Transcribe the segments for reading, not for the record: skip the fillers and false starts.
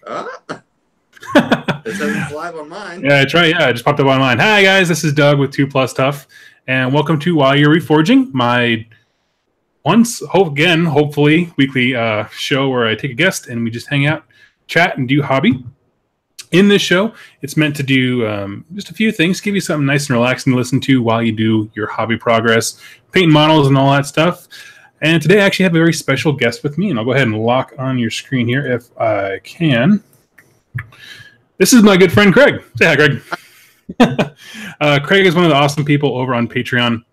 It says it's live on mine. Yeah, that's right. Yeah, I just popped up online. Hi, guys. This is Doug with 2 Plus Tough, and welcome to WYR Reforging, my hopefully, weekly show where I take a guest and we just hang out, chat, and do hobby. In this show, it's meant to do just a few things, give you something nice and relaxing to listen to while you do your hobby progress, painting models and all that stuff. And today I actually have a very special guest with me, and I'll go ahead and lock on your screen here if I can. This is my good friend Craig. Say hi, Craig. Craig is one of the awesome people over on Patreon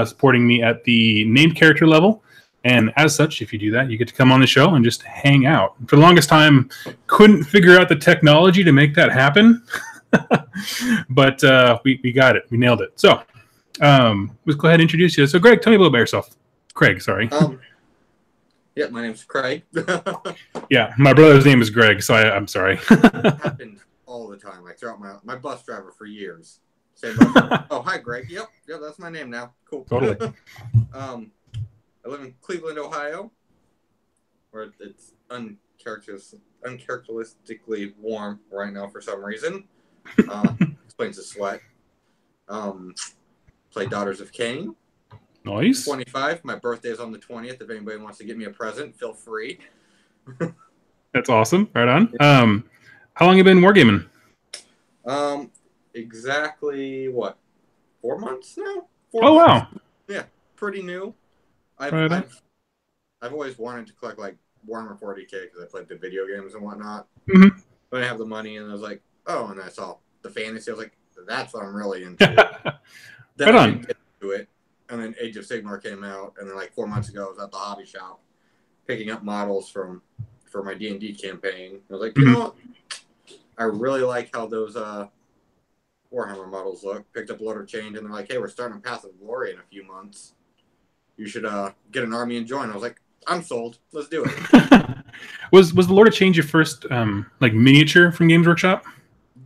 supporting me at the named character level. And as such, if you do that, you get to come on the show and just hang out. For the longest time, couldn't figure out the technology to make that happen. But we got it. We nailed it. So let's go ahead and introduce you. So Greg, tell me a little about yourself. Craig, sorry. Yeah, my name's Craig. Yeah, my brother's name is Greg, so I'm sorry. It happened all the time. Like throughout my bus driver for years. Same bus. Oh, hi, Greg. Yep, that's my name now. Cool. Totally. I live in Cleveland, Ohio, where it's uncharacteristically warm right now for some reason. Explains the sweat. Play Daughters of Khaine. Nice. 25. My birthday is on the 20th. If anybody wants to get me a present, feel free. That's awesome. Right on. How long have you been wargaming? Exactly what? 4 months now? Wow. Yeah, pretty new. I've always wanted to collect like Warhammer 40K because I played the video games and whatnot. Mm-hmm. But I have the money, and I was like, oh, and I saw the fantasy. I was like, that's what I'm really into. Then right I on. didn't get into it, and then Age of Sigmar came out, and then like 4 months ago, I was at the hobby shop picking up models for my D&D campaign. I was like, you know what? I really like how those Warhammer models look. Picked up Lord of Change, and they're like, hey, we're starting a Path of Glory in a few months. You should get an army and join. I was like, I'm sold. Let's do it. Was the Lord of Change your first like miniature from Games Workshop?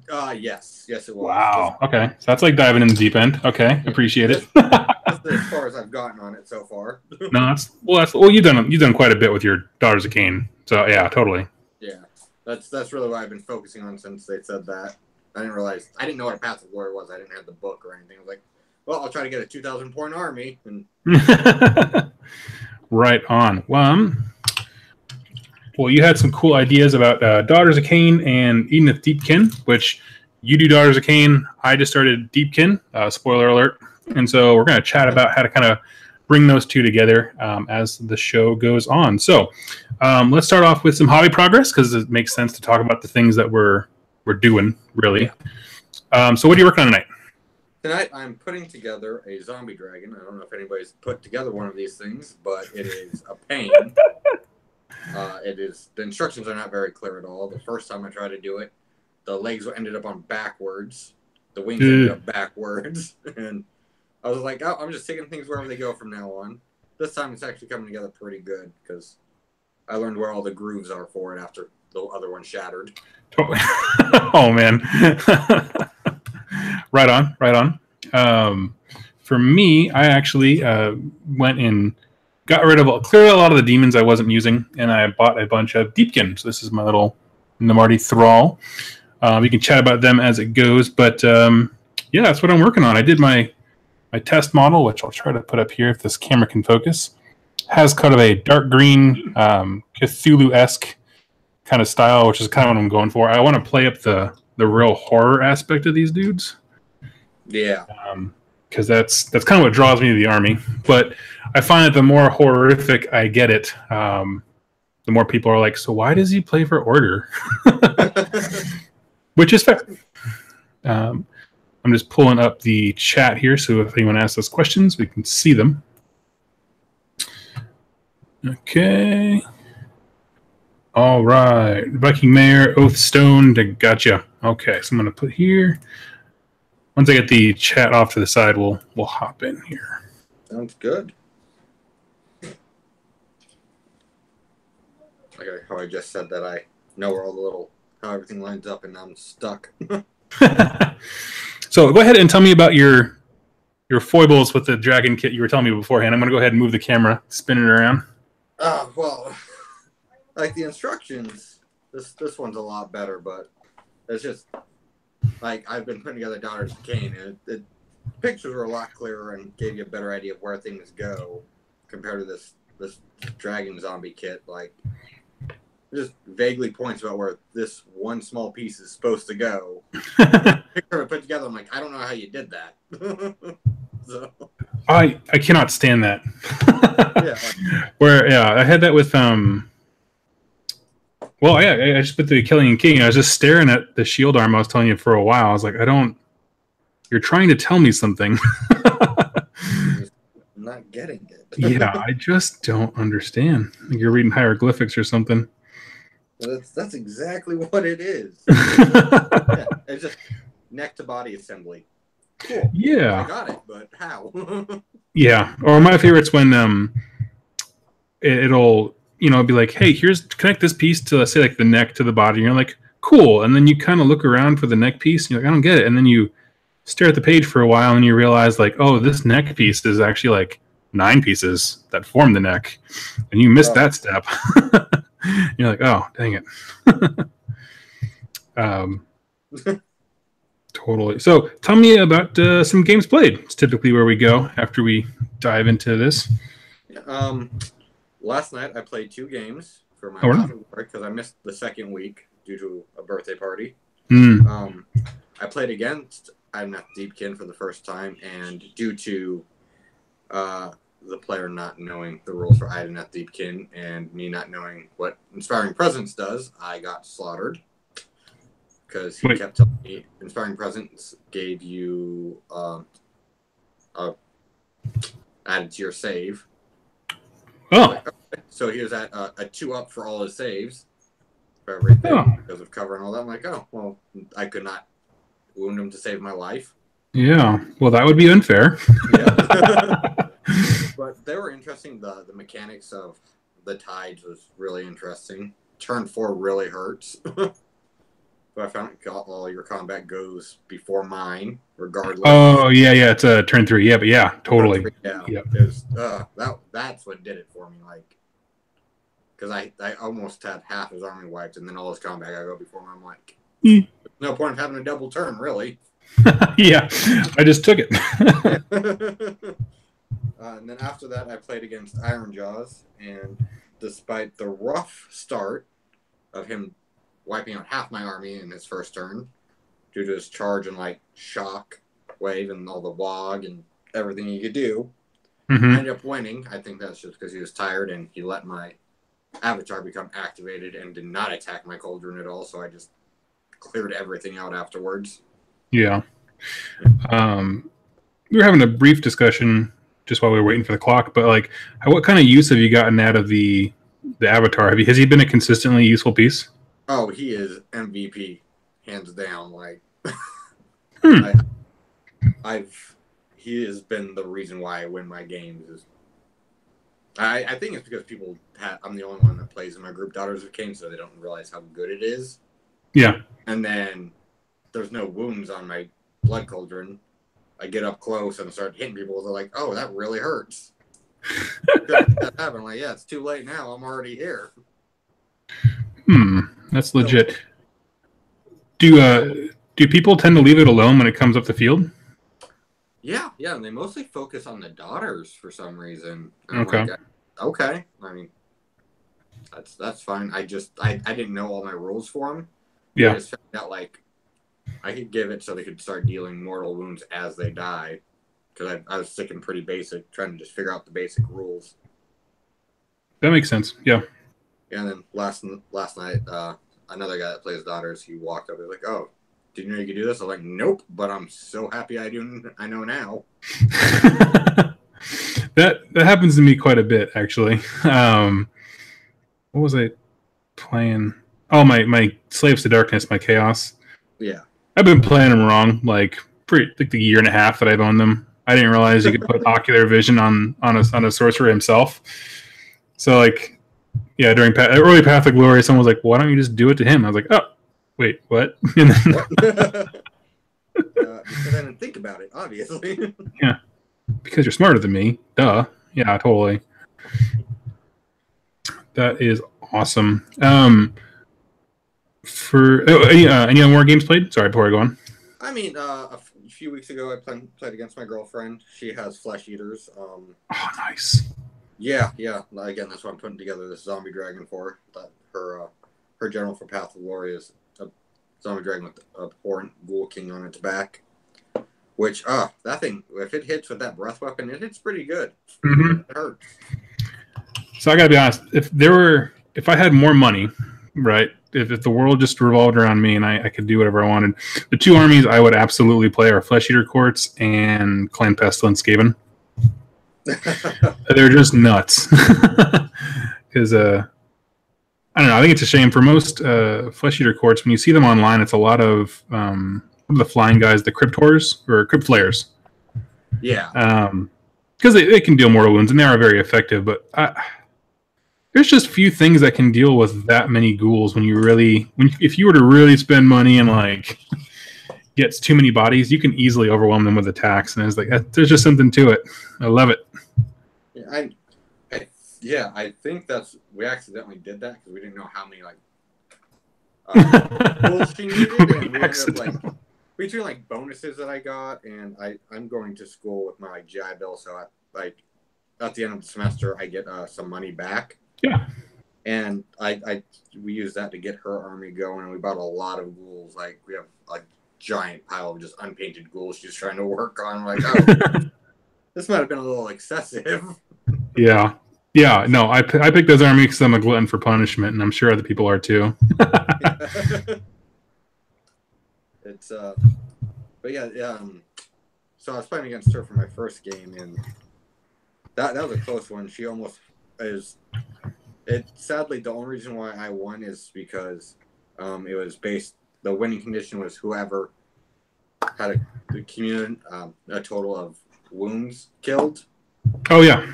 Yes, it was. Wow. Okay, so that's like diving in the deep end. Okay, appreciate it. That's as far as I've gotten on it so far. No, you've done quite a bit with your Daughters of Khaine. So yeah, totally. Yeah, that's really what I've been focusing on since they said that. I didn't know what a Path of Glory was. I didn't have the book or anything. I was like, well, I'll try to get a 2,000 point army. And right on. Well, you had some cool ideas about Daughters of Khaine and Edith Deepkin, which you do Daughters of Khaine. I just started Deepkin. Spoiler alert. And so we're going to chat about how to kind of bring those two together as the show goes on. So let's start off with some hobby progress because it makes sense to talk about the things that we're doing, really. So what are you working on tonight? Tonight I'm putting together a zombie dragon. I don't know if anybody's put together one of these things, but it is a pain. The instructions are not very clear at all. The first time I tried to do it, the legs ended up on backwards. The wings ended up backwards. And I was like, oh, I'm just taking things wherever they go from now on. This time it's actually coming together pretty good because I learned where all the grooves are for it after the other one shattered. Oh, man. Right on. For me, I actually went and cleared a lot of the demons I wasn't using, and I bought a bunch of Deepkin. So this is my little Namarti Thrall. We can chat about them as it goes, but yeah, that's what I'm working on. I did my test model, which I'll try to put up here if this camera can focus. Has kind of a dark green Cthulhu-esque kind of style, which is kind of what I'm going for. I want to play up the real horror aspect of these dudes. Yeah. Because that's kind of what draws me to the army. But I find that the more horrific I get it, the more people are like, so why does he play for Order? Which is fair. I'm just pulling up the chat here, so if anyone asks us questions, we can see them. Okay. All right. Viking Mayor, Oathstone, gotcha. Okay, so I'm going to put here. Once I get the chat off to the side, we'll hop in here. Sounds good. Okay, how I just said that I know where how everything lines up, and now I'm stuck. So go ahead and tell me about your foibles with the dragon kit you were telling me beforehand. I'm going to go ahead and move the camera, spin it around. Well, like the instructions, this one's a lot better, but it's just like I've been putting together Daughters of Khaine, and the pictures were a lot clearer and gave you a better idea of where things go compared to this dragon zombie kit. Like, just vaguely points about where this one small piece is supposed to go. Picture I put together, I'm like, I don't know how you did that. So I cannot stand that. yeah. Where I had that with well, I just put the Killing King. I was just staring at the shield arm I was telling you for a while. I was like, you're trying to tell me something. I'm not getting it. Yeah, I just don't understand. Like you're reading hieroglyphics or something. Well, that's exactly what it is. Yeah, it's just neck to body assembly. Cool. Yeah. I got it, but how? Yeah. Or my favorite's when it'll be like, hey, connect this piece to, let's say, like the neck to the body. And you're like, cool. And then you kind of look around for the neck piece and you're like, I don't get it. And then you stare at the page for a while and you realize like, oh, this neck piece is actually like 9 pieces that form the neck. And you missed that step. You're like, oh, dang it. Totally. So tell me about some games played. It's typically where we go after we dive into this. Last night I played 2 games for my because I missed the second week due to a birthday party. I played against I'm Not Deepkin for the first time, and due to the player not knowing the rules for I'm Not Deepkin and me not knowing what Inspiring Presence does, I got slaughtered. Because he kept telling me Inspiring Presence gave you added to your save. Oh. Like, okay. So he was at a 2-up for all his saves for everything because of cover and all that. I'm like, oh, well, I could not wound him to save my life. Yeah. Well, that would be unfair. Yeah. But they were interesting. The mechanics of the tides was really interesting. Turn 4 really hurts. But I found all your combat goes before mine, regardless. Oh, yeah, it's a turn 3. Yeah, but yeah, totally. Yeah, yep. That's what did it for me. Like, because I almost had half his army wiped, and then all his combat I go before him. I'm like, there's no point of having a double turn, really. Yeah, I just took it. And then after that, I played against Iron Jaws, and despite the rough start of him wiping out half my army in his first turn due to his charge and like shock wave and all the wog and everything he could do, I ended up winning. I think that's just because he was tired and he let my avatar become activated and did not attack my cauldron at all, so I just cleared everything out afterwards. Yeah. We were having a brief discussion just while we were waiting for the clock, but like, what kind of use have you gotten out of the avatar? Has he been a consistently useful piece? Oh, he is MVP, hands down. Like, he has been the reason why I win my games. I think it's because I'm the only one that plays in my group Daughters of Khaine, so they don't realize how good it is. Yeah. And then there's no wounds on my blood cauldron. I get up close and start hitting people. They're like, "Oh, that really hurts." That happened. I'm like, yeah, it's too late now. I'm already here. That's legit. Do people tend to leave it alone when it comes up the field? Yeah, and they mostly focus on the daughters for some reason. Okay. Like, okay. I mean, that's fine. I didn't know all my rules for them. Yeah. I just found out like I could give it so they could start dealing mortal wounds as they die. Because I was sticking pretty basic, trying to just figure out the basic rules. That makes sense. Yeah. And then last night, another guy that plays daughters, he walked up. He was like, "Oh, did you know you could do this?" I was like, "Nope," but I'm so happy I know now. That happens to me quite a bit, actually. What was I playing? Oh, my Slaves to Darkness, my Chaos. Yeah. I've been playing them wrong, like the year and a half that I've owned them. I didn't realize you could put ocular vision on a sorcerer himself. So like. Yeah, during early Path of Glory, someone was like, "Why don't you just do it to him?" I was like, "Oh, wait, what?" And then, because I didn't think about it, obviously. Yeah, because you're smarter than me. Duh. Yeah, totally. That is awesome. For any other more games played? Sorry, before I go on. I mean, a few weeks ago, I played against my girlfriend. She has flesh eaters. Oh, nice. Yeah. Again, that's what I'm putting together this zombie dragon for. That her general for Path of Glory is a zombie dragon with a abhorrent ghoul king on its back. Which, that thing, if it hits with that breath weapon, it hits pretty good. Mm-hmm. It hurts. So I gotta be honest, if I had more money, right, if the world just revolved around me and I could do whatever I wanted, the two armies I would absolutely play are Flesh Eater Courts and Clan Pestilence Skaven. They're just nuts. Because, I don't know, I think it's a shame for most Flesh Eater Courts, when you see them online, it's a lot of the flying guys, the Cryptors, or Crypt Flayers. Yeah. Because they can deal mortal wounds, and they are very effective, but there's just few things that can deal with that many ghouls if you were to really spend money and like get too many bodies, you can easily overwhelm them with attacks, and it's like there's just something to it. I love it. I think we accidentally did that because we didn't know how many ghouls she needed, and we ended up between like bonuses that I got, and I'm going to school with my GI Bill, so at the end of the semester I get some money back. Yeah. And we used that to get her army going, and we bought a lot of ghouls. Like we have a giant pile of just unpainted ghouls she's trying to work on. Like, this might have been a little excessive. Yeah. Yeah, no, I picked those armies because I'm a glutton for punishment, and I'm sure other people are too. It's but yeah. So I was playing against her for my first game, and that was a close one. She almost is. Sadly, the only reason why I won is because it was based. The winning condition was whoever had a total of wounds killed. Oh yeah.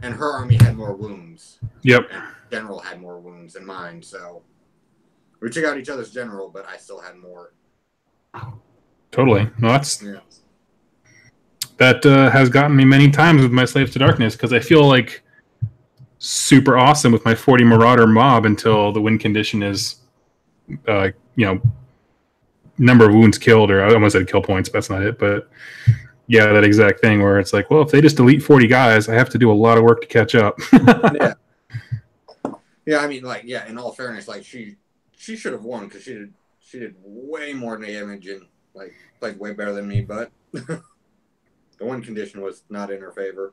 And her army had more wounds. Yep. And general had more wounds than mine, so we took out each other's general, but I still had more. Totally. No, that has gotten me many times with my Slaves to Darkness, because I feel like super awesome with my 40 Marauder mob until the win condition is, number of wounds killed, or I almost said kill points, but that's not it. But yeah, that exact thing where it's like, well, if they just delete 40 guys, I have to do a lot of work to catch up. Yeah. Yeah, I mean, in all fairness, she should have won because she did way more damage and played way better than me, but the win condition was not in her favor.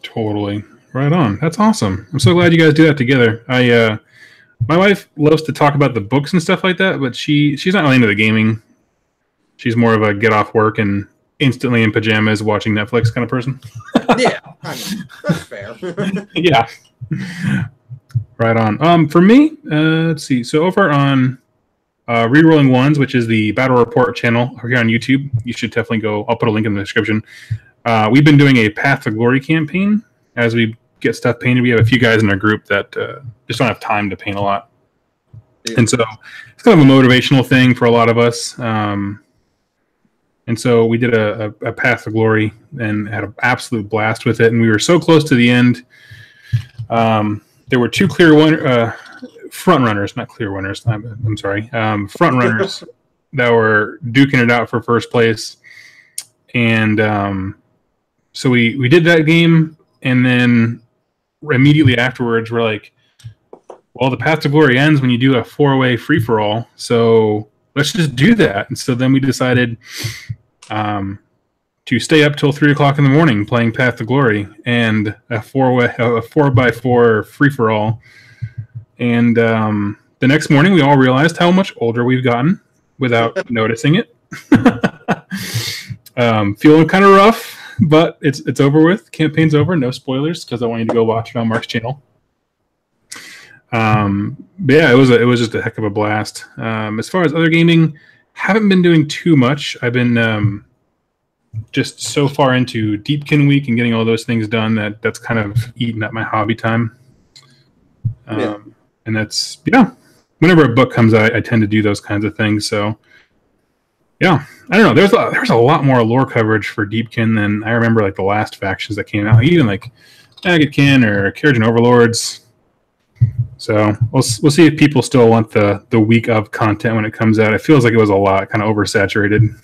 Totally. Right on. That's awesome. I'm so glad you guys do that together. My wife loves to talk about the books and stuff like that, but she's not really into the gaming. She's more of a get off work and instantly in pajamas watching Netflix kind of person. Yeah, I mean, that's fair. Yeah. Right on. For me, let's see. So over on Rerolling Ones, which is the Battle Report channel here on YouTube, you should definitely go. I'll put a link in the description. We've been doing a Path to Glory campaign as we get stuff painted. We have a few guys in our group that just don't have time to paint a lot. Yeah. And so it's kind of a motivational thing for a lot of us. And so we did a Path to Glory and had an absolute blast with it. And we were so close to the end. There were two front runners, not clear winners. I'm sorry. Front runners that were duking it out for first place. And so we did that game. And then immediately afterwards, we're like, well, the Path to Glory ends when you do a 4-way free-for-all. So let's just do that. And so then we decided to stay up till 3 o'clock in the morning playing Path to Glory and a 4x4 free-for-all. And the next morning, we all realized how much older we've gotten without noticing it. Feeling kind of rough, but it's over with. Campaign's over. No spoilers, because I want you to go watch it on Mark's channel. But yeah, it was just a heck of a blast. As far as other gaming, haven't been doing too much. I've been just so far into Deepkin week and getting all those things done that's kind of eaten up my hobby time. And that's, whenever a book comes out, I tend to do those kinds of things. So yeah, I don't know. There's a lot more lore coverage for Deepkin than I remember, like the last factions that came out, even like Agate Kin or Carriage and Overlords. So we'll see if people still want the week of content when it comes out. It feels like it was a lot, kind of oversaturated.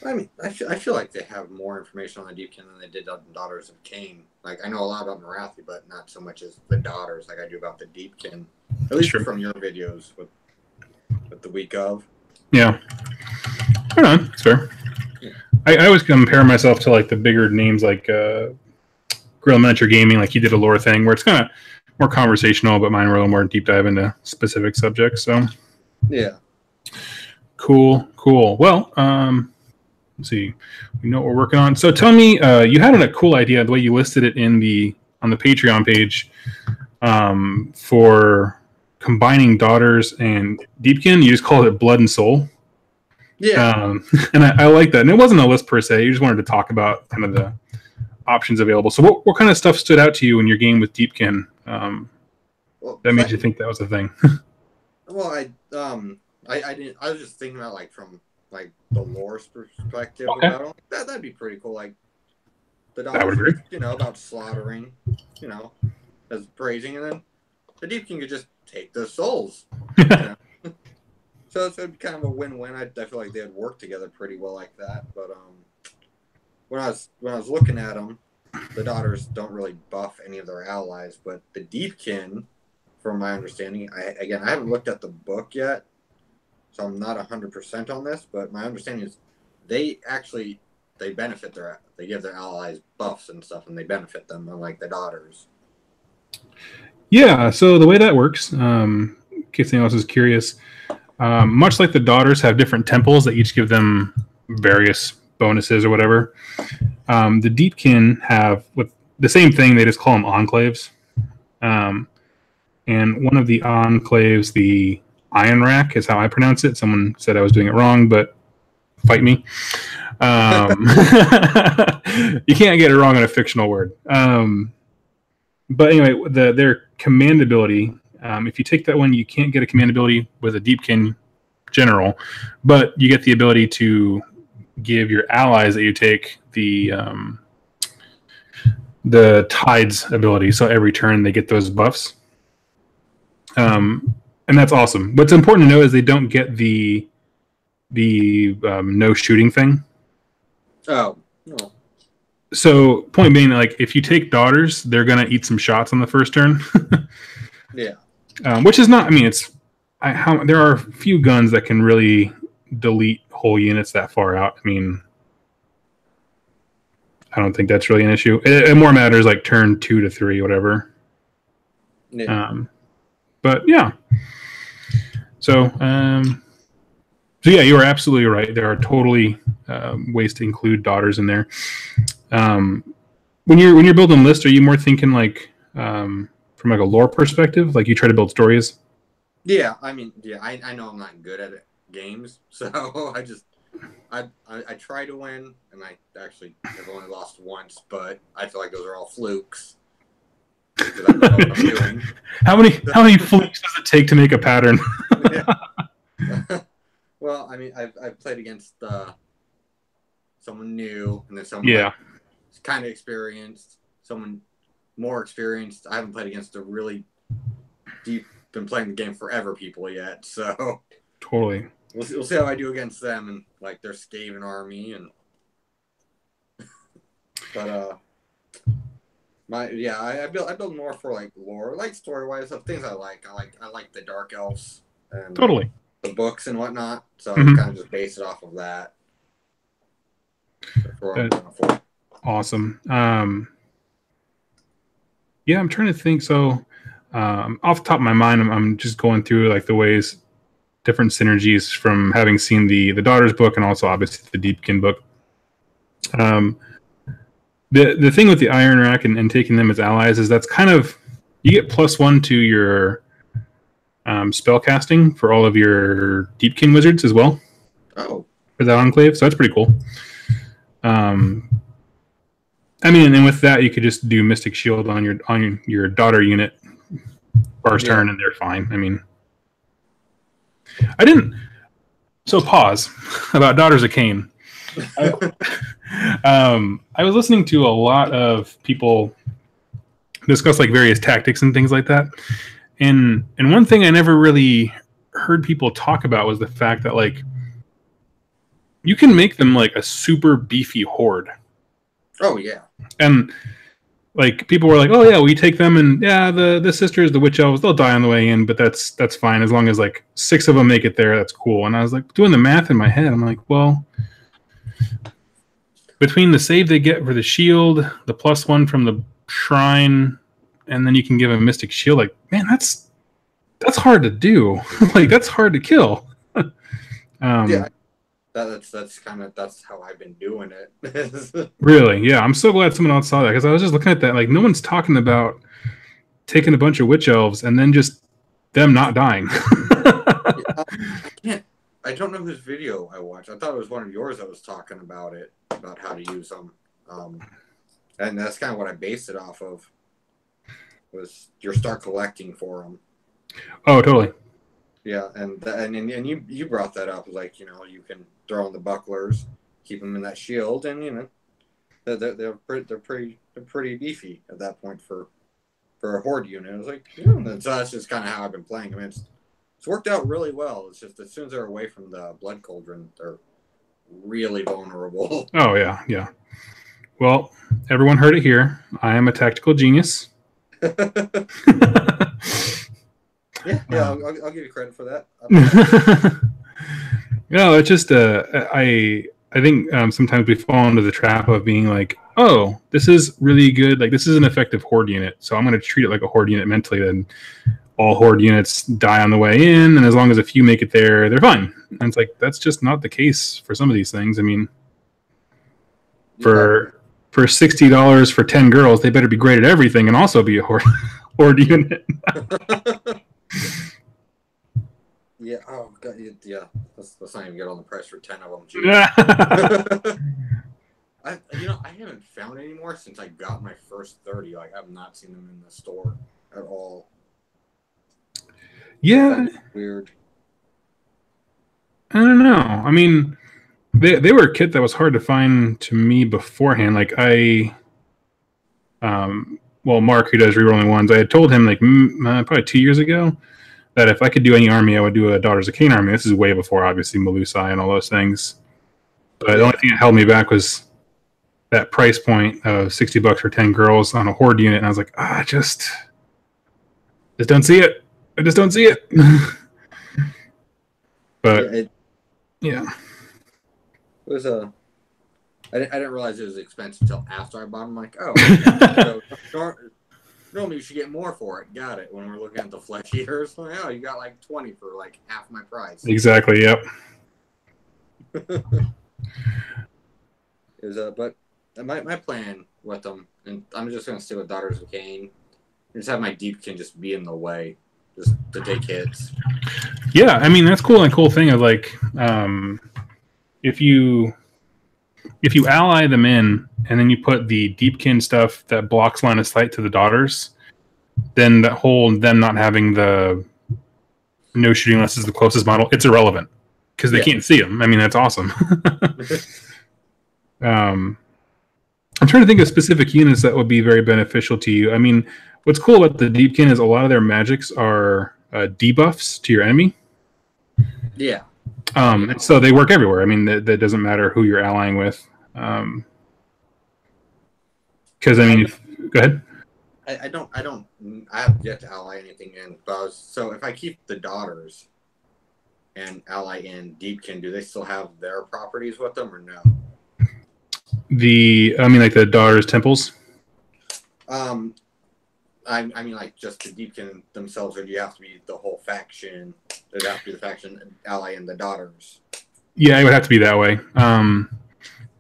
I mean, I feel like they have more information on the Deepkin than they did on Daughters of Khaine. Like, I know a lot about Marathi, but not so much as the Daughters like I do about the Deepkin. At least from your videos with the week of. Yeah. Right on. That's fair. Yeah. I always compare myself to like the bigger names like Guerrilla Miniature Gaming, like he did a lore thing where it's kind of more conversational, but mine were a little more deep dive into specific subjects. So yeah. Cool. Well, let's see. We know what we're working on. So tell me, you had a cool idea, the way you listed it on the Patreon page, for combining Daughters and Deepkin. You just called it Blood and Soul. Yeah. And I like that. And it wasn't a list per se. You just wanted to talk about kind of the options available. So what kind of stuff stood out to you in your game with Deepkin that made you think that was a thing? Well, I didn't. I was just thinking about like from like the lore perspective about it. That'd be pretty cool. Like the Daughters, about slaughtering, as praising, and then the Deepkin could just take the souls. So it's kind of a win-win. I feel like they'd work together pretty well like that. But when I was looking at them, the Daughters don't really buff any of their allies, but the Deepkin, from my understanding, I haven't looked at the book yet, so I'm not 100% on this. But my understanding is they benefit they give their allies buffs and stuff, and they benefit them, unlike the Daughters. Yeah. So the way that works, in case anyone else is curious. Much like the Daughters have different temples that each give them various bonuses or whatever, the Deepkin have with the same thing. They just call them enclaves. And one of the enclaves, the Iron Rack, is how I pronounce it. Someone said I was doing it wrong, but fight me. You can't get it wrong on a fictional word. But anyway, their command ability. If you take that one, you can't get a command ability with a Deepkin general, but you get the ability to give your allies that you take the Tides ability. So every turn they get those buffs, and that's awesome. What's important to know is they don't get the no shooting thing. Oh no. So point being, like if you take Daughters, they're gonna eat some shots on the first turn. Yeah. Which is not. I mean, there are a few guns that can really delete whole units that far out. I mean, I don't think that's really an issue. It more matters like turn 2 to 3, whatever. Yeah. But yeah. So yeah, you are absolutely right. There are totally ways to include Daughters in there. When you're building lists, are you more thinking like from like a lore perspective, like you try to build stories? Yeah, I mean, I know I'm not good at games, so I try to win, and I actually have only lost once, but I feel like those are all flukes. I don't know what I'm doing. How many flukes does it take to make a pattern? Well, I mean, I've played against someone new, and then someone kind of experienced, someone more experienced. I haven't played against a really deep, been playing the game forever people yet, so totally. We'll see how I do against them and like their Skaven army, and but I build more for like lore, like story wise of things I like. I like the Dark Elves and totally the books and whatnot. So I kind of just base it off of that. Awesome. Yeah, I'm trying to think. So, off the top of my mind, I'm just going through like the ways, different synergies from having seen the Daughters book and also obviously the Deepkin book. The thing with the Iron Rack and taking them as allies is that's kind of, you get +1 to your spell casting for all of your Deepkin wizards as well. Oh, for that enclave, so that's pretty cool. I mean, and with that, you could just do Mystic Shield on your Daughter unit first turn, and they're fine. I mean, I didn't. So pause about Daughters of Khaine. I was listening to a lot of people discuss like various tactics and things like that, And one thing I never really heard people talk about was the fact that like you can make them like a super beefy horde. Oh yeah. And like people were like, "Oh yeah, we take them, and yeah, the sisters, the witch elves, they'll die on the way in, but that's fine as long as like 6 of them make it there. That's cool." And I was like doing the math in my head. I'm like, well, between the save they get for the shield, the +1 from the shrine, and then you can give a mystic shield. Like, man, that's hard to do. Like, that's hard to kill. Yeah. That's how I've been doing it. Really, yeah. I'm so glad someone else saw that because I was just looking at that. Like, no one's talking about taking a bunch of witch elves and then just them not dying. I don't know whose video I watched. I thought it was one of yours that was talking about it, about how to use them, and that's kind of what I based it off of. Was you start collecting for them? Oh, totally. Yeah, and you brought that up, like, you know, you can throw in the bucklers, keep them in that shield, and you know they're pretty beefy at that point for a horde unit. I was like, yeah, so that's just kind of how I've been playing. I mean, it's worked out really well. It's just as soon as they're away from the blood cauldron, they're really vulnerable. Oh yeah, yeah. Well, everyone heard it here. I am a tactical genius. Yeah, I'll give you credit for that. No, it's just I think sometimes we fall into the trap of being like, oh, this is really good. Like, this is an effective horde unit, so I'm going to treat it like a horde unit mentally. Then all horde units die on the way in, and as long as a few make it there, they're fine. And it's like that's just not the case for some of these things. I mean, for $60 for 10 girls, they better be great at everything and also be a horde unit. Yeah. Oh God. Yeah. Let's not even get on the price for 10 of them. I haven't found any more since I got my first 30. Like, I've not seen them in the store at all. Yeah. Weird. I don't know. I mean, they were a kit that was hard to find to me beforehand. Like Mark, who does rerolling ones, I had told him like probably 2 years ago that if I could do any army, I would do a Daughters of Khaine army. This is way before, obviously, Melusai and all those things. But the only thing that held me back was that price point of $60 for 10 girls on a horde unit, and I was like, I just don't see it. I just don't see it. But yeah. It was I didn't realize it was expensive until after I bought them. I'm like, oh, so normally you should get more for it. Got it. When we're looking at the flesh eaters, like, oh, you got like 20 for like half my price. Exactly. Yep. But my plan with them, and I'm just gonna stick with Daughters of Khaine, just have my Deepkin just be in the way, just to take hits. Yeah, I mean that's cool. And cool thing of like, if you ally them in, and then you put the Deepkin stuff that blocks line of sight to the daughters, then that whole them not having the no shooting unless it's the closest model, it's irrelevant because they can't see them. I mean that's awesome. I'm trying to think of specific units that would be very beneficial to you. I mean, what's cool about the Deepkin is a lot of their magics are debuffs to your enemy. Yeah. And so they work everywhere. I mean, that doesn't matter who you're allying with. Because I mean, go ahead. I have yet to ally anything in. So if I keep the daughters and ally in Deepkin, do they still have their properties with them or no? Like the daughters' temples. I mean, like just the Deepkin themselves, or do you have to be the whole faction? Does it have to be the faction ally and the daughters? Yeah, it would have to be that way.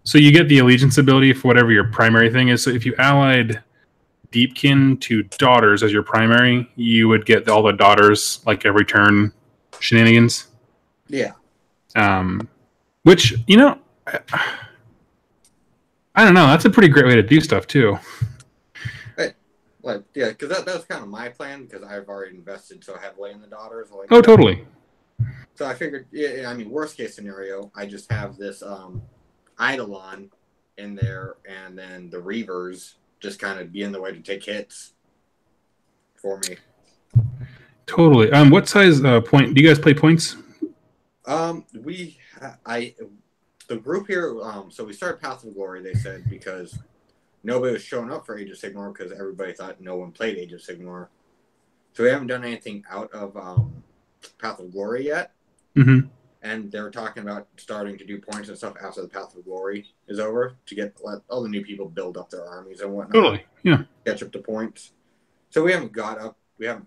So you get the allegiance ability for whatever your primary thing is. So if you allied Deepkin to daughters as your primary, you would get all the daughters like every turn shenanigans. Yeah. Which, you know, I don't know. That's a pretty great way to do stuff too. Like, yeah, because that was kind of my plan because I've already invested so heavily in the daughters. Like, oh, totally. So I figured, I mean, worst case scenario, I just have this Eidolon in there, and then the Reavers just kind of be in the way to take hits for me. Totally. What size point do you guys play points? The group here. So we started Path of Glory. They said because nobody was showing up for Age of Sigmar because everybody thought no one played Age of Sigmar. So we haven't done anything out of Path of Glory yet. Mm-hmm. And they're talking about starting to do points and stuff after the Path of Glory is over to let all the new people build up their armies and whatnot. Totally. Yeah. Catch up to points. So we haven't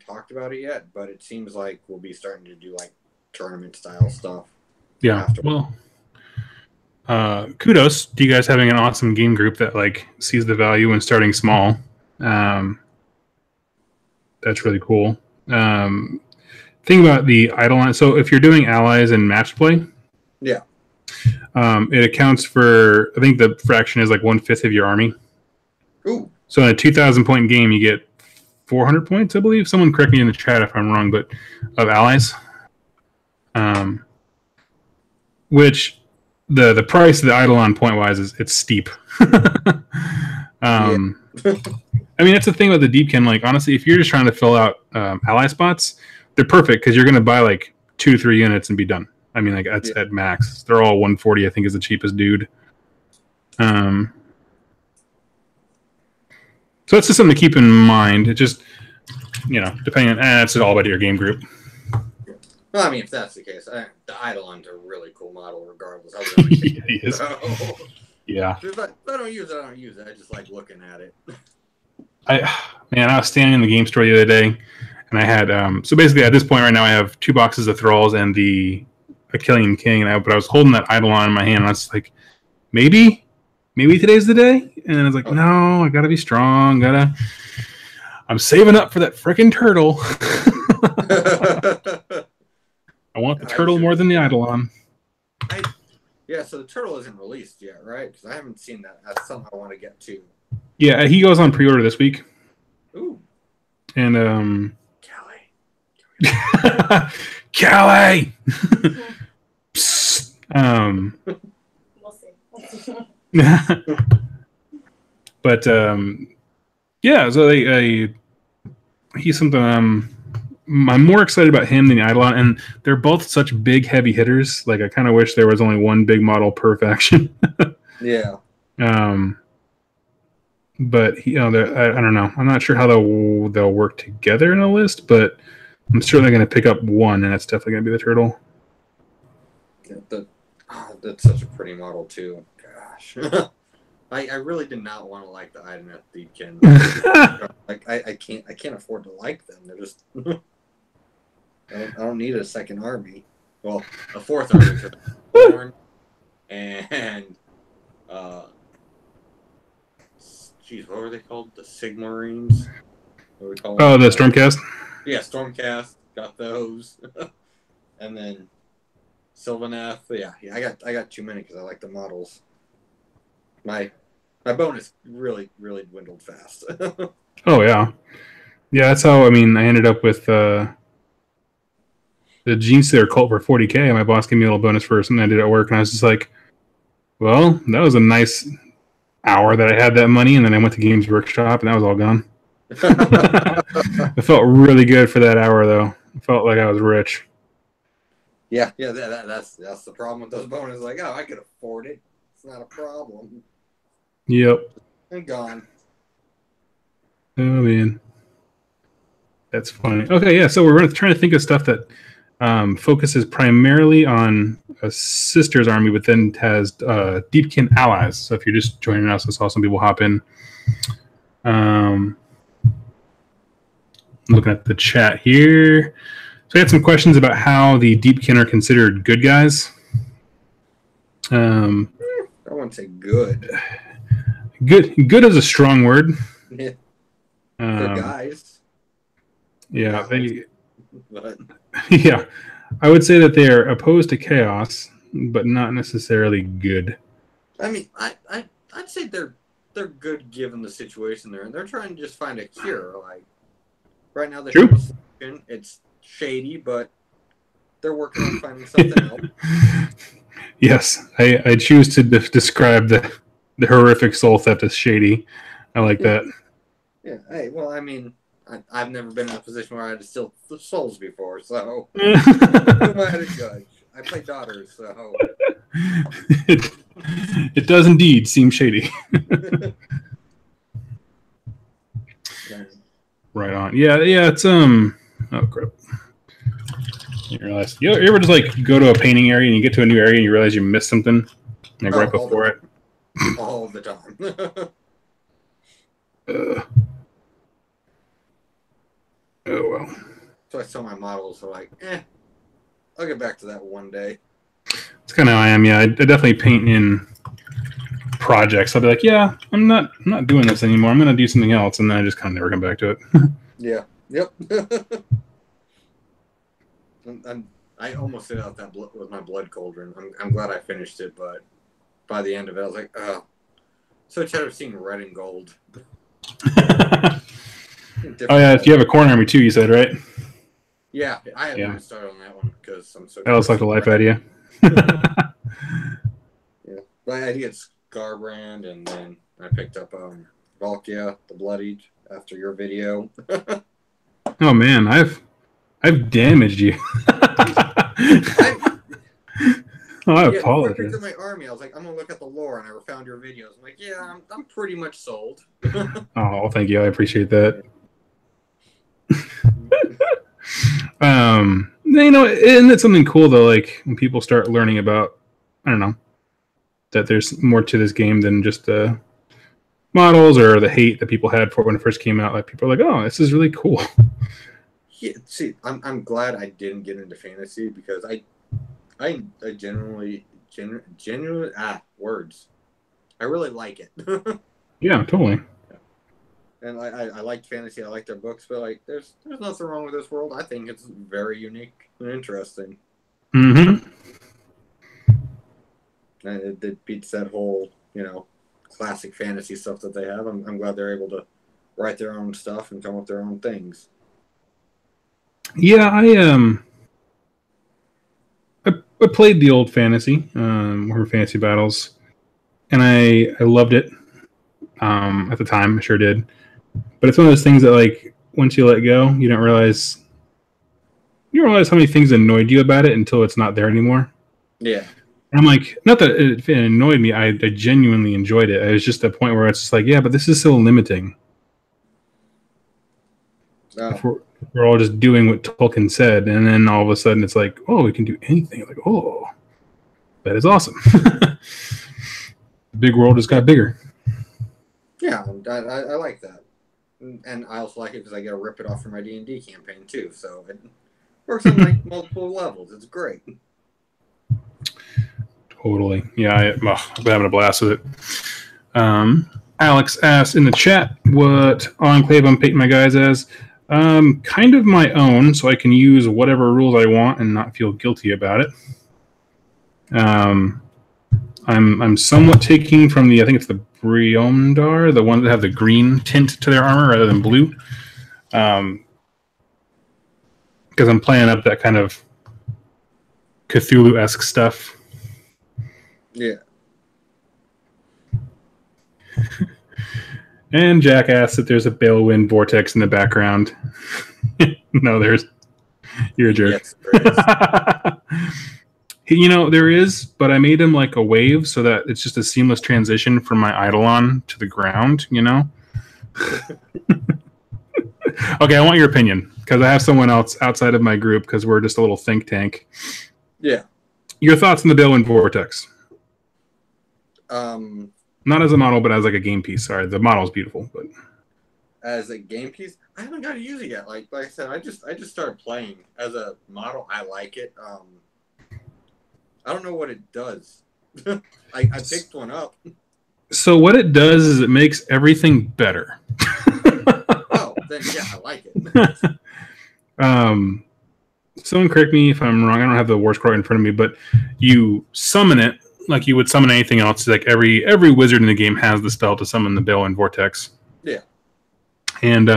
talked about it yet, but it seems like we'll be starting to do like tournament style stuff. Yeah. Well, kudos to you guys having an awesome game group that like sees the value in starting small. That's really cool. Think about the Eidolon. So if you're doing allies and match play, yeah, it accounts for, I think the fraction is like 1/5 of your army. Ooh. So in a 2,000 point game, you get 400 points, I believe. Someone correct me in the chat if I'm wrong, but of allies. Which the price of the Eidolon point wise is it's steep. I mean, that's the thing with the Deepkin. Like, honestly, if you're just trying to fill out ally spots, they're perfect because you're going to buy like 2-3 units and be done. I mean, like that's at max. They're all 140. I think is the cheapest dude. So that's just something to keep in mind. It just, depending on that's all about your game group. Well, I mean, if that's the case, the Eidolon's a really cool model, regardless. Yeah, he is. Yeah. If I don't use it, I don't use it. I just like looking at it. I was standing in the game store the other day, and I had so basically at this point right now I have 2 boxes of Thralls and the Achillean King, but I was holding that Eidolon in my hand, and I was like, maybe today's the day. And then I was like, no, I gotta be strong. I'm saving up for that frickin' turtle. I want the turtle more than the Eidolon. Yeah, so the turtle isn't released yet, right? Because I haven't seen that. That's something I want to get to. Yeah, he goes on pre-order this week. Ooh. And We'll Callie. see. But yeah, so he's something I'm more excited about him than the Eidolon, and they're both such big, heavy hitters. Like I kind of wish there was only one big model per faction. Yeah. But I don't know. I'm not sure how they'll work together in a list, but I'm certainly going to pick up one, and that's definitely going to be the turtle. Yeah, that's such a pretty model too. Gosh. I really did not want to like the item at Deepkin. Like I can't afford to like them. They're just I don't need a second army. Well, a fourth army for the Born and geez, what were they called? The Sigmarines? What were we calling the Stormcast? Yeah, Stormcast. Got those. And then Sylvaneth. Yeah, I got too many because I like the models. My bonus really dwindled fast. Oh yeah, that's how. I mean, I ended up with the Gene Slayer cult for 40K. My boss gave me a little bonus for something I did at work, and I was just like, "Well, that was a nice hour that I had that money." And then I went to Games Workshop, and that was all gone. It felt really good for that hour, though. It felt like I was rich. Yeah, that's the problem with those bonuses. Like, oh, I could afford it. It's not a problem. Yep. And gone. Oh man, that's funny. Okay, yeah. So we're trying to think of stuff that focuses primarily on a sister's army, but then has Deepkin allies. So if you're just joining us, I saw some people hop in. Looking at the chat here. So I had some questions about how the Deepkin are considered good guys. I wouldn't say good. Good is a strong word. Yeah. For guys. Yeah. But Yeah. I would say that they are opposed to chaos, but not necessarily good. I mean, I'd say they're good given the situation they're in. They're trying to just find a cure. Like right now, they have a solution. It's shady, but they're working on finding something else. Yes, I choose to describe the horrific soul theft as shady. I like that. Yeah. Hey, well, I mean, I've never been in a position where I had to steal souls before, so who am I to judge? I play Daughters, so it does indeed seem shady. Right on. Yeah. It's oh crap. You ever just like go to a painting area and you get to a new area and you realize you missed something like right before it? All the time. Oh well. So I sell my models, so like, I'll get back to that one day. It's kind of how I am. Yeah, I definitely paint in projects. I'll be like, yeah, I'm not doing this anymore. I'm gonna do something else, and then I just kind of never come back to it. Yeah. Yep. I almost hit out that with my blood cauldron. I'm glad I finished it, but by the end of it, I was like, oh, so tired of seeing red and gold. Oh yeah, if you have a corner army too, you said, right? Yeah, I haven't even started on that one because I'm so. That looks like a life idea. Yeah, but I had to get Scarbrand, and then I picked up Valkia, the Bloodied, after your video. Oh man, I've damaged you. I apologize. I picked up my army. I was like, I'm gonna look at the lore, and I found your videos. I'm like, yeah, I'm pretty much sold. Oh, thank you. I appreciate that. You know, and it's something cool though. Like when people start learning about, I don't know, that there's more to this game than just the models or the hate that people had for it when it first came out. Like people are like, oh, this is really cool. Yeah, see, I'm glad I didn't get into fantasy because I genuinely words. I really like it. Yeah, totally. And I liked fantasy. I like their books, but like, there's nothing wrong with this world. I think it's very unique and interesting. Mm-hmm. And it beats that whole, classic fantasy stuff that they have. I'm glad they're able to write their own stuff and come up with their own things. Yeah, I played the old fantasy, Warhammer Fantasy Battles, and I loved it. At the time, I sure did. But it's one of those things that, like, once you let go, you don't realize how many things annoyed you about it until it's not there anymore. Yeah. And I'm like, not that it annoyed me. I genuinely enjoyed it. It was just a point where it's just like, yeah, but this is so limiting. Oh. We're all just doing what Tolkien said, and then all of a sudden it's like, oh, we can do anything. Like, oh, that is awesome. The big world just got bigger. Yeah, I like that. And I also like it because I get to rip it off for my D&D campaign, too. So it works on like multiple levels. It's great. Totally. Yeah, I've been having a blast with it. Alex asked in the chat what enclave I'm painting my guys as. Kind of my own, so I can use whatever rules I want and not feel guilty about it. I'm somewhat taking from I think it's the Briomdar, the ones that have the green tint to their armor rather than blue. Because I'm playing up that kind of Cthulhu-esque stuff. Yeah. And Jack asked if there's a Balewind Vortex in the background. No, you're a jerk. Yes, there is. There is, but I made him like a wave so that it's just a seamless transition from my Eidolon to the ground, Okay, I want your opinion, because I have someone else outside of my group, because we're just a little think tank. Yeah. Your thoughts on the Balewind Vortex? Not as a model, but as like a game piece. Sorry, the model is beautiful, but as a game piece, I haven't got to use it yet. Like I said, I just started playing as a model. I like it. I don't know what it does. I picked one up. So what it does is it makes everything better. Oh, then yeah, I like it. Someone correct me if I'm wrong. I don't have the war scroll in front of me, but you summon it like you would summon anything else. Like every wizard in the game has the spell to summon the Balewind Vortex. Yeah. And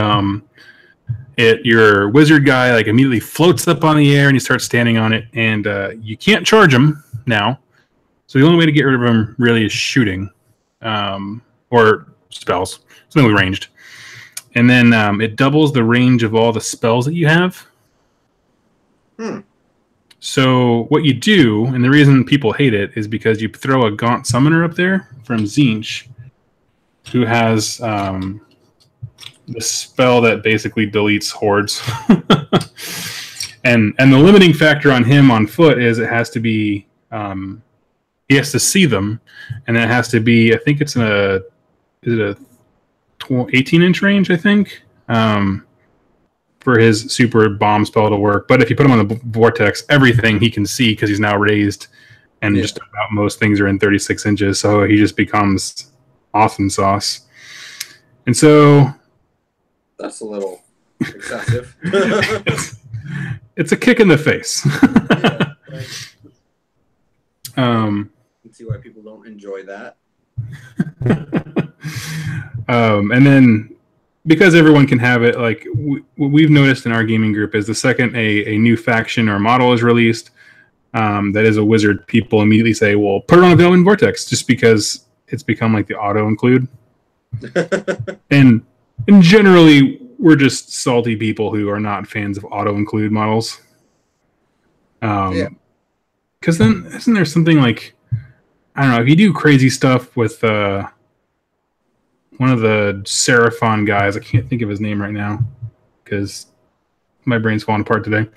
your wizard guy like immediately floats up on the air and you start standing on it, and you can't charge him now. So the only way to get rid of him really is shooting, or spells, something ranged. and then it doubles the range of all the spells that you have. So what you do, and the reason people hate it, is because you throw a Gaunt Summoner up there from Tzeentch, who has the spell that basically deletes hordes. and the limiting factor on him on foot is it has to be he has to see them, and it has to be, I think it's a 18-inch range, I think, for his super bomb spell to work. But if you put him on the vortex, everything he can see because he's now raised, and just about most things are in 36 inches, so he just becomes awesome sauce. And so that's a little excessive. It's a kick in the face. I can see why people don't enjoy that. And then because everyone can have it, like what we've noticed in our gaming group is the second a new faction or model is released that is a wizard, people immediately say, well, put it on a Balewind Vortex, just because it's become like the auto include. and generally we're just salty people who are not fans of auto include models. Because then isn't there something like, I don't know, if you do crazy stuff with one of the Seraphon guys, I can't think of his name right now because my brain's falling apart today.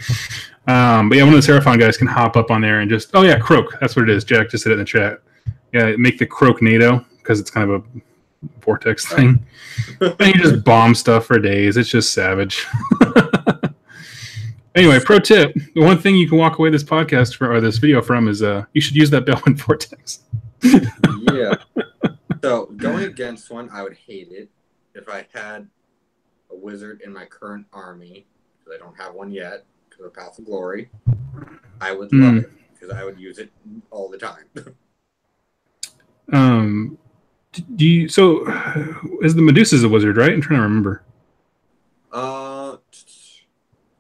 But yeah, one of the Seraphon guys can hop up on there and just, Croak. That's what it is. Jack just said it in the chat. Yeah, make the Croak NATO because it's kind of a vortex thing. And you just bomb stuff for days. It's just savage. Anyway, pro tip: the one thing you can walk away this podcast or this video from is you should use that Balewind Vortex. Yeah. So going against one, I would hate it if I had a wizard in my current army, because I don't have one yet because of Path of Glory. I would love it because I would use it all the time. So is the Medusa's a wizard, right? I'm trying to remember.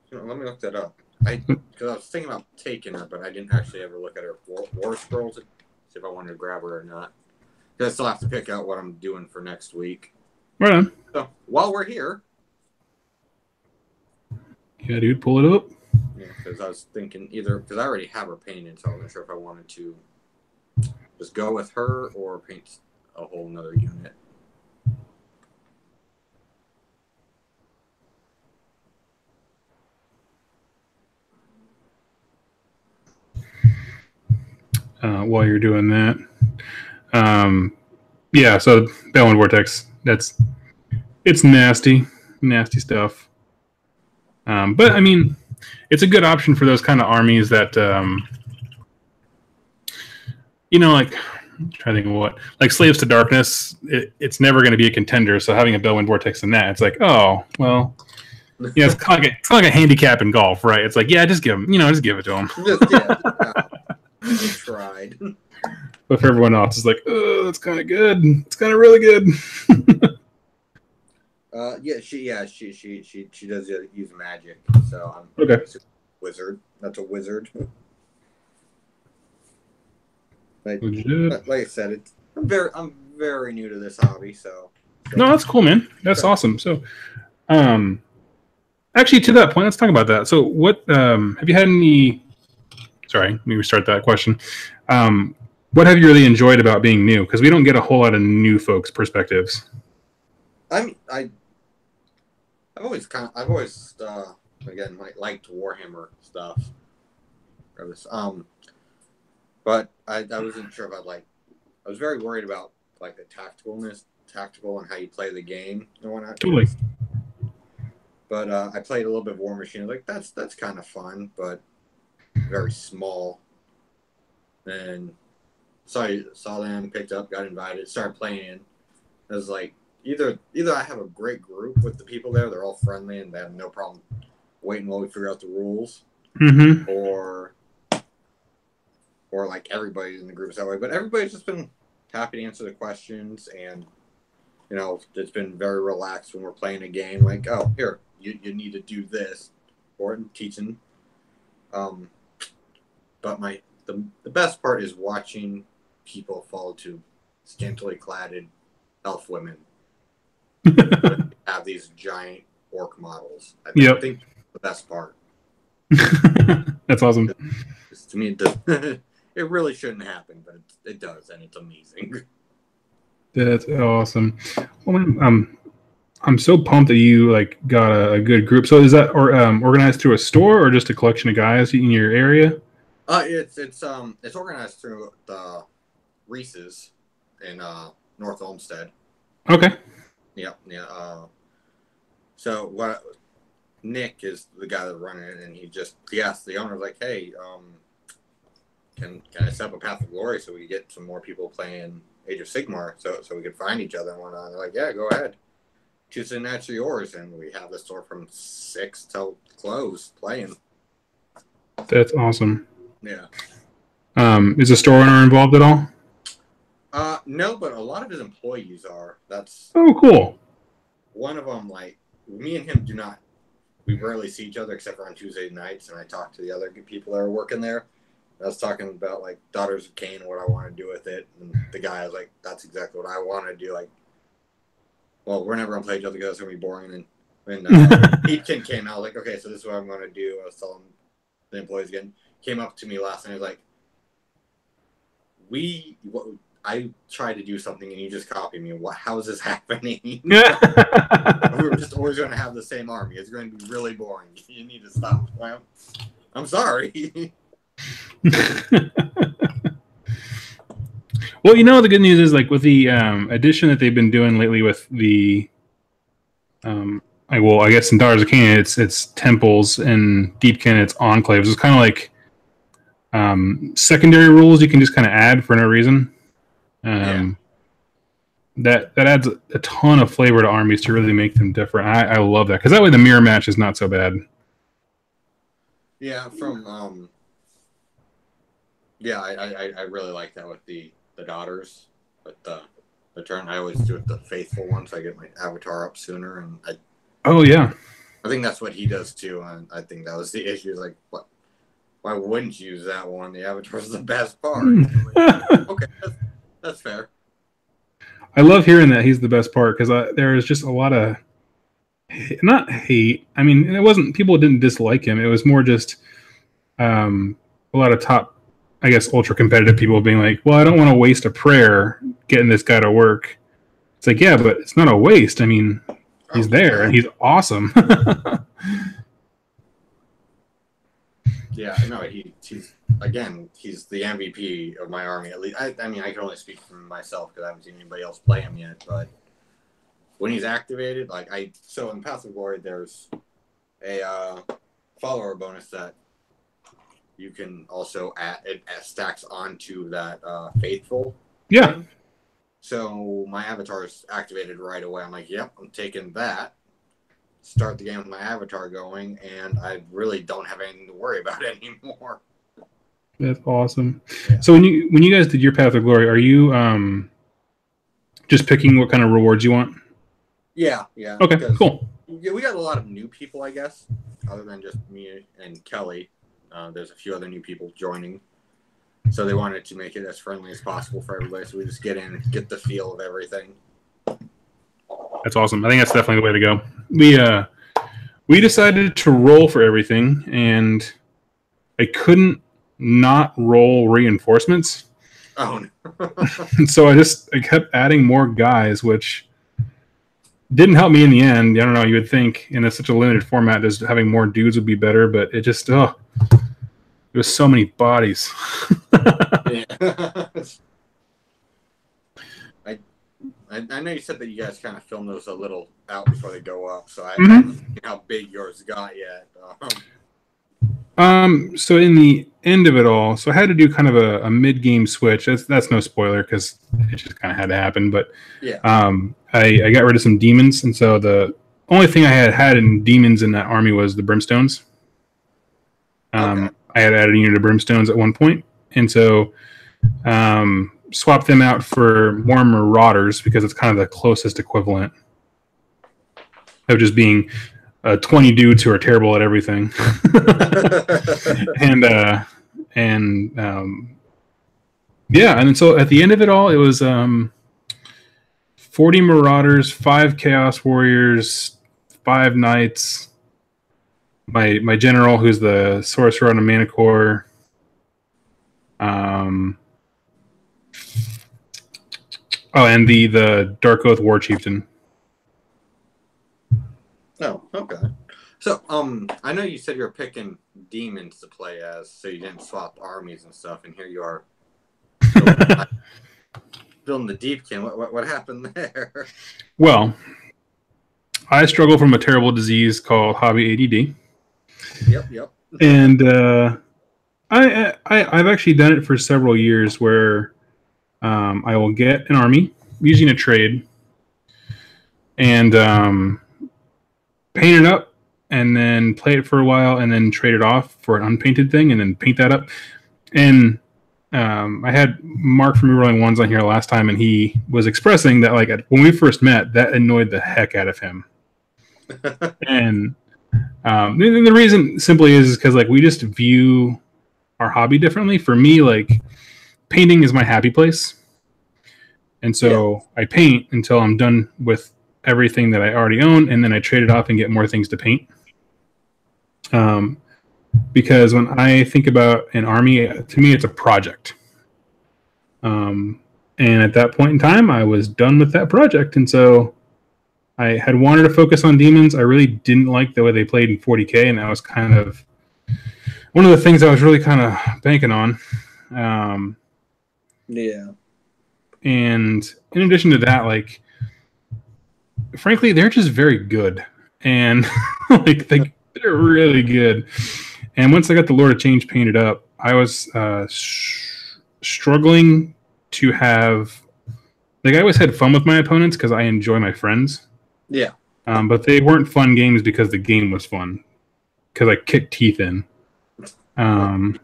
Let me look that up. Because I was thinking about taking her, but I didn't actually ever look at her war scrolls to see if I wanted to grab her or not. I still have to pick out what I'm doing for next week. Right on. So while we're here, yeah, dude, pull it up. Yeah, because I was thinking either because I already have her painted, so I wasn't sure if I wanted to just go with her or paint a whole nother unit. While you're doing that, so Balewind Vortex, it's nasty stuff. But I mean, it's a good option for those kind of armies that, like, I'm trying to think of what, like Slaves to Darkness. It's never going to be a contender. So having a Balewind Vortex in that, it's like, oh well, it's kind of like a handicap in golf, right? It's like, just give him, just give it to him. I tried. But for everyone else, it's like, oh, that's kind of good. It's kind of really good. She does use magic, so I'm okay. Wizard. That's a wizard. like I said, I'm very new to this hobby, so. No, that's cool, man. That's awesome. So, actually, to that point, let's talk about that. So, what have you had any? Sorry, let me restart that question. What have you really enjoyed about being new? Because we don't get a whole lot of new folks' perspectives. I've always again liked Warhammer stuff. But I wasn't sure about I was very worried about the tactical and how you play the game and whatnot. Totally. But I played a little bit of War Machine. I was like, that's kind of fun, but very small. And saw them, picked up, got invited, started playing. I was like, either I have a great group with the people there, they're all friendly and they have no problem waiting while we figure out the rules, or everybody's in the groups that way. But everybody's just been happy to answer the questions, and it's been very relaxed when we're playing a game. Like, oh, here, you need to do this, or teaching. But the best part is watching people fall to scantily cladded elf women have these giant orc models. I think that's the best part. That's awesome. To me, it really shouldn't happen, but it does, and it's amazing. That's awesome. Well, I'm so pumped that you like got a good group. So is that organized through a store or just a collection of guys in your area? It's organized through the Reese's in North Olmsted. Okay. Yeah. So what? Nick is the guy that's running it, and he asked the owner, like, "Hey, can I set up a Path of Glory so we can get some more people playing Age of Sigmar, so we can find each other and whatnot?" And they're like, "Yeah, go ahead. Tuesday nights are yours," and we have the store from 6 till close playing. That's awesome. Yeah. Is the store owner involved at all? No, but a lot of his employees are. That's cool. One of them, like, me and him we rarely see each other except for on Tuesday nights, and I talk to the other people that are working there. I was talking about, like, Daughters of Khaine and what I want to do with it, and the guy was like, "That's exactly what I want to do." Like, well, we're never going to play each other because it's going to be boring. And when Deepkin came out, I was like, "Okay, so this is what I'm going to do." I was telling the employees again. Came up to me last night. He was like, I tried to do something and you just copied me. How is this happening? We're just always going to have the same army. It's going to be really boring. You need to stop. Well, I'm sorry. Well, the good news is, like, with the addition that they've been doing lately with the I guess in Daughters of Khaine it's temples, and Deepkin it's enclaves. It's kind of like secondary rules you can just kind of add for no reason. That adds a ton of flavor to armies to really make them different. I love that, because that way the mirror match is not so bad. Yeah, I really like that with the daughters, but the turn I always do it the faithful one, so I get my avatar up sooner, and I think that's what he does too, and I think that was the issue. Like, what? Why wouldn't you use that one? The avatar's the best part. Okay, that's fair. I love hearing that he's the best part, because there is just a lot of not hate. I mean, it wasn't people didn't dislike him. It was more just a lot of top, I guess, ultra competitive people being like, "Well, I don't want to waste a prayer getting this guy to work." It's like, yeah, but it's not a waste. I mean, he's there and he's awesome. Yeah, no, he's the MVP of my army. At least, I mean, I can only speak for myself because I haven't seen anybody else play him yet. But when he's activated, so in Path of Glory, there's a follower bonus that you can also add. It stacks onto that faithful. Yeah. Thing. So my avatar is activated right away. I'm like, yep, I'm taking that. Start the game with my avatar going, and I really don't have anything to worry about anymore. That's awesome. Yeah. So when you guys did your Path of Glory, are you just picking what kind of rewards you want? Yeah. Okay, cool. Yeah, we got a lot of new people, I guess, other than just me and Kelly. There's a few other new people joining. So they wanted to make it as friendly as possible for everybody, so we just get in and get the feel of everything. That's awesome. I think that's definitely the way to go. We decided to roll for everything, and I couldn't not roll reinforcements. Oh no. So I kept adding more guys, which didn't help me in the end. I don't know, you would think in such a limited format just having more dudes would be better, but it just there was so many bodies. Yeah. I know you said that you guys kind of film those a little out before they go up, so I don't know how big yours got yet. So in the end of it all, so I had to do kind of a mid-game switch. That's no spoiler because it just kind of had to happen. But yeah, I got rid of some demons, and so the only thing I had in demons in that army was the brimstones. Okay. I had added a unit of brimstones at one point, and so swapped them out for more marauders because it's kind of the closest equivalent of just being 20 dudes who are terrible at everything. And so at the end of it all, it was 40 marauders, 5 chaos warriors, 5 knights. My general, who's the sorcerer on a mana core. And the Dark Oath War Chieftain. Oh, okay. So, I know you said you were picking demons to play as, so you didn't swap armies and stuff, and here you are building the Deepkin. What happened there? Well, I struggle from a terrible disease called hobby ADD. Yep. And I've actually done it for several years where I will get an army, using a trade, and paint it up, and then play it for a while, and then trade it off for an unpainted thing, and then paint that up. And I had Mark from Rerolling Ones on here last time, and he was expressing that, like, when we first met, that annoyed the heck out of him. And the reason simply is because, like, we just view our hobby differently. For me, like, painting is my happy place. And so I paint until I'm done with everything that I already own, and then I trade it off and get more things to paint. Because when I think about an army, to me, it's a project. And at that point in time, I was done with that project. And so I had wanted to focus on demons. I really didn't like the way they played in 40K, and that was kind of one of the things I was really kind of banking on. Yeah. And in addition to that, like, frankly, they're just very good. And like they're really good. And once I got the Lord of Change painted up, I was struggling to have... Like, I always had fun with my opponents because I enjoy my friends. Yeah. But they weren't fun games because the game was fun. Because I kicked teeth in. And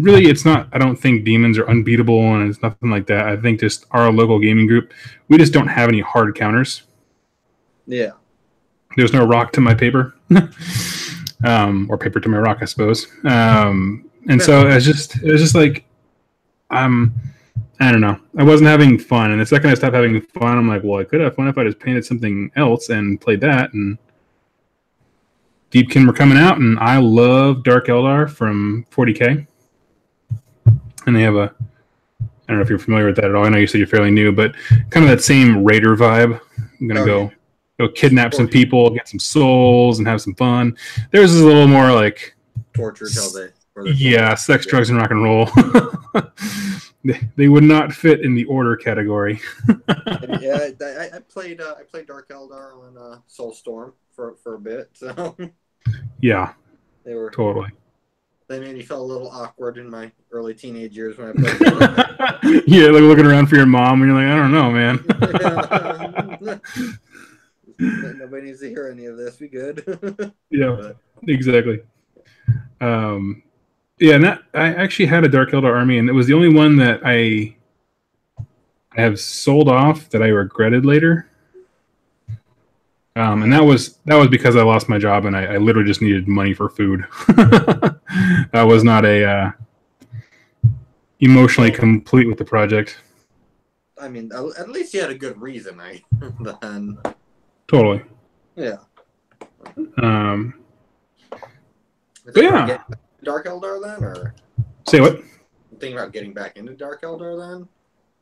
really, it's not... I don't think demons are unbeatable, and it's nothing like that. I think just our local gaming group, we just don't have any hard counters. Yeah. There's no rock to my paper. Or paper to my rock, I suppose. And so it was just like... I don't know. I wasn't having fun, and the second I stopped having fun, I'm like, well, I could have fun if I just painted something else and played that. And Deepkin were coming out, and I love Dark Eldar from 40K. And they have I don't know if you're familiar with that at all. I know you said you're fairly new, but kind of that same Raider vibe. I'm gonna go kidnap some people, get some souls, and have some fun. Theirs is a little more like torture till they... Yeah, sex, drugs, and rock and roll. They would not fit in the order category. Yeah, I played Dark Eldar on Soulstorm for a bit. So yeah, they were totally. They made me feel a little awkward in my early teenage years when I played. Yeah, like looking around for your mom, and you're like, I don't know, man. Nobody needs to hear any of this. We good. Yeah, exactly. Yeah, and I actually had a Dark Eldar army, and it was the only one that I have sold off that I regretted later. And that was because I lost my job, and I literally just needed money for food. I was not emotionally complete with the project. I mean, at least you had a good reason, then. Totally. Yeah. But yeah. Dark Eldar then, or say what? Thinking about getting back into Dark Eldar then?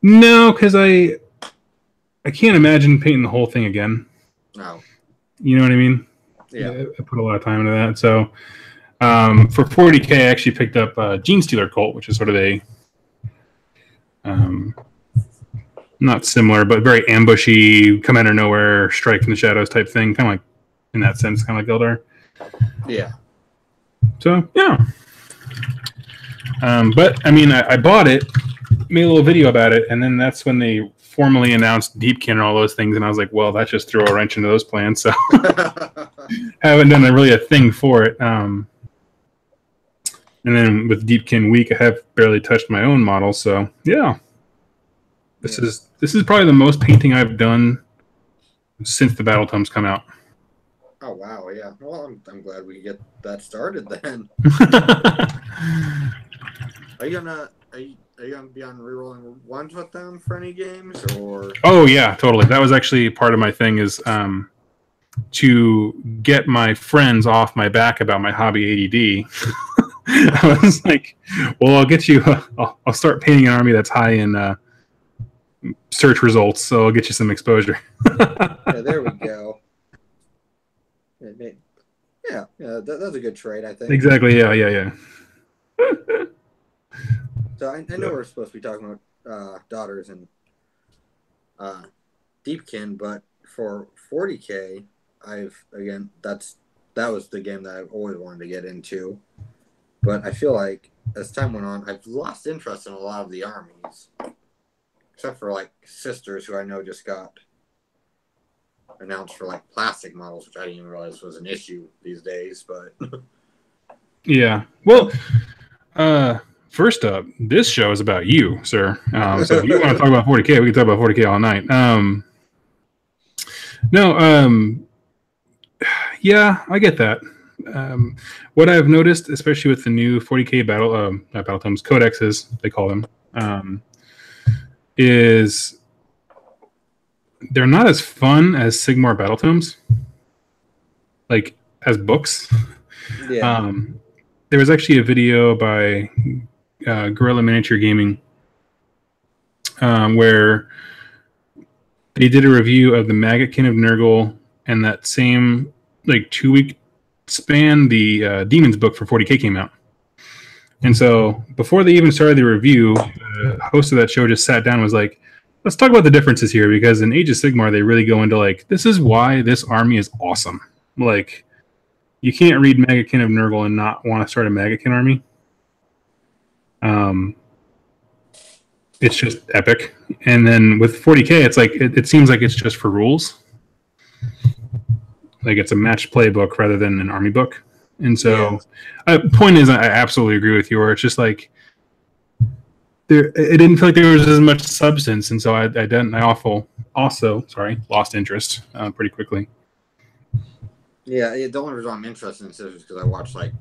No, because I can't imagine painting the whole thing again. No. You know what I mean? Yeah. I put a lot of time into that. So for 40K, I actually picked up Gene Stealer Cult, which is sort of a not similar, but very ambushy, come out of nowhere, strike from the shadows type thing. Kind of like, in that sense, kind of like Eldar. Yeah. So, yeah. But, I mean, I bought it, made a little video about it, and then that's when they formally announced Deepkin and all those things, and I was like, well, that just threw a wrench into those plans, so haven't done really a thing for it. And then with Deepkin Week, I have barely touched my own model, so, yeah. This is probably the most painting I've done since the Battle Tomes come out. Oh wow, yeah. Well, I'm glad we get that started then. Are you you gonna be on rerolling ones with them for any games or? Oh yeah, totally. That was actually part of my thing is to get my friends off my back about my hobby ADD. I was like, well, I'll get you. I'll start painting an army that's high in search results, so I'll get you some exposure. Yeah, there we go. Yeah, that's a good trade, I think. Exactly. Yeah. So I know we're supposed to be talking about Daughters and Deepkin, but for 40K, that was the game that I've always wanted to get into. But I feel like as time went on, I've lost interest in a lot of the armies, except for like Sisters, who I know just got announced for like plastic models, which I didn't even realize was an issue these days. But yeah, well, first up, this show is about you, sir. So if you want to talk about 40K, we can talk about 40K all night. Yeah, I get that. What I've noticed, especially with the new 40K battle tomes, codexes, they call them, is they're not as fun as Sigmar battle tomes, like as books. yeah, there was actually a video by Guerrilla Miniature Gaming where they did a review of the Maggotkin of Nurgle, and that same like 2-week span, the Demons book for 40K came out. And so before they even started the review, the host of that show just sat down and was like, let's talk about the differences here, because in Age of Sigmar, they really go into like, this is why this army is awesome. Like, you can't read Maggotkin of Nurgle and not want to start a Maggotkin army. It's just epic. And then with 40K, it's like, it seems like it's just for rules. Like it's a match play book rather than an army book. And so, point is, I absolutely agree with you. Where it's just like it didn't feel like there was as much substance, and so I also lost interest pretty quickly. Yeah, the only reason I'm interested in Sisters is because I watched like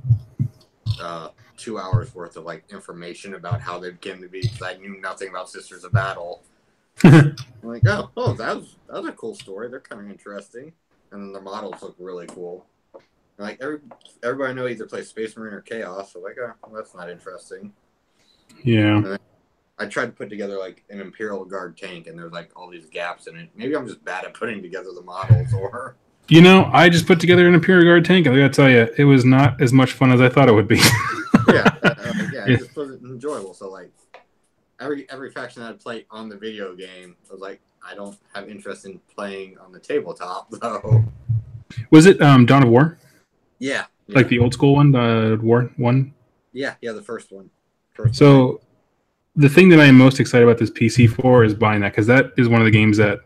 2 hours worth of like information about how they came to be, because I knew nothing about Sisters of Battle. I'm like, oh, that was a cool story. They're kind of interesting, and then the models look really cool. Like everybody I know either plays Space Marine or Chaos, so like, well, that's not interesting. Yeah. I tried to put together like an Imperial Guard tank, and there's like all these gaps in it. Maybe I'm just bad at putting together the models, or I just put together an Imperial Guard tank, and I gotta tell you, it was not as much fun as I thought it would be. It just wasn't enjoyable. So like every faction that I'd play on the video game, I was like, I don't have interest in playing on the tabletop though. Was it Dawn of War? Yeah. Like the old school one, the War one? Yeah, the first one. So the thing that I am most excited about this PC for is buying that, because that is one of the games that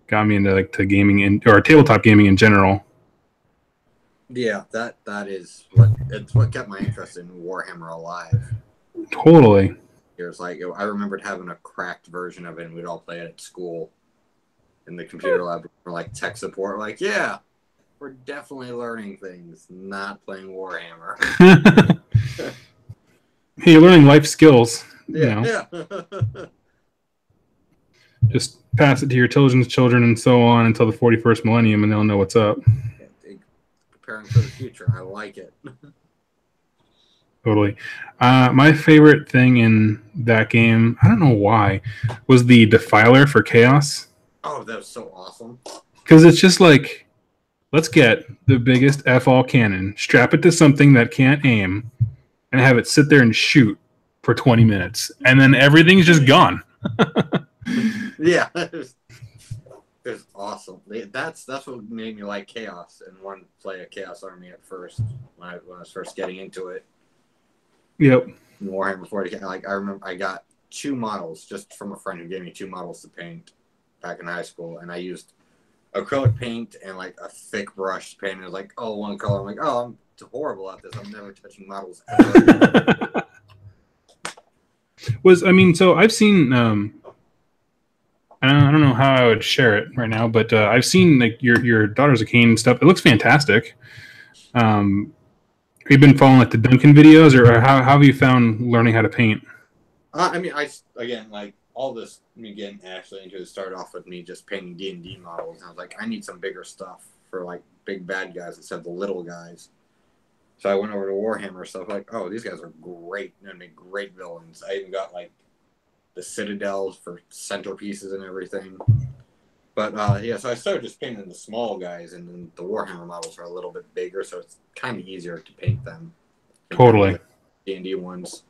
got me into like to gaming or tabletop gaming in general. Yeah, that is what kept my interest in Warhammer alive. Totally. It was like, I remembered having a cracked version of it, and we'd all play it at school in the computer lab for like tech support. Like, yeah, we're definitely learning things, not playing Warhammer. Hey, you're learning life skills. Yeah. Just pass it to your children's children and so on until the 41st millennium, and they'll know what's up. Preparing for the future. I like it. Totally. My favorite thing in that game, I don't know why, was the Defiler for Chaos. Oh, that was so awesome. Because it's just like, let's get the biggest F-all cannon, strap it to something that can't aim, and have it sit there and shoot for 20 minutes. And then everything's just gone. Yeah. It was awesome. That's what made me like Chaos and want to play a Chaos army at first when I was first getting into it. Yep. In Warhammer 40K, like I remember I got 2 models just from a friend who gave me 2 models to paint back in high school, and I used acrylic paint and like a thick brush paint. And it was like, oh, one color. I'm like, oh, I'm horrible at this. I'm never touching models ever. So I've seen. I don't know how I would share it right now, but I've seen like your Daughters of Khaine stuff. It looks fantastic. Have you been following like the Duncan videos, or how have you found learning how to paint? I mean, again, like, all this, me getting Ashley into it started off with me just painting D&D models. And I was like, I need some bigger stuff for, like, big bad guys instead of the little guys. So I went over to Warhammer stuff, like, oh, these guys are great. They're going to be great villains. I even got, like, the citadels for centerpieces and everything. But, yeah, so I started just painting the small guys, and then the Warhammer models are a little bit bigger, so it's kind of easier to paint them. Totally. D&D ones.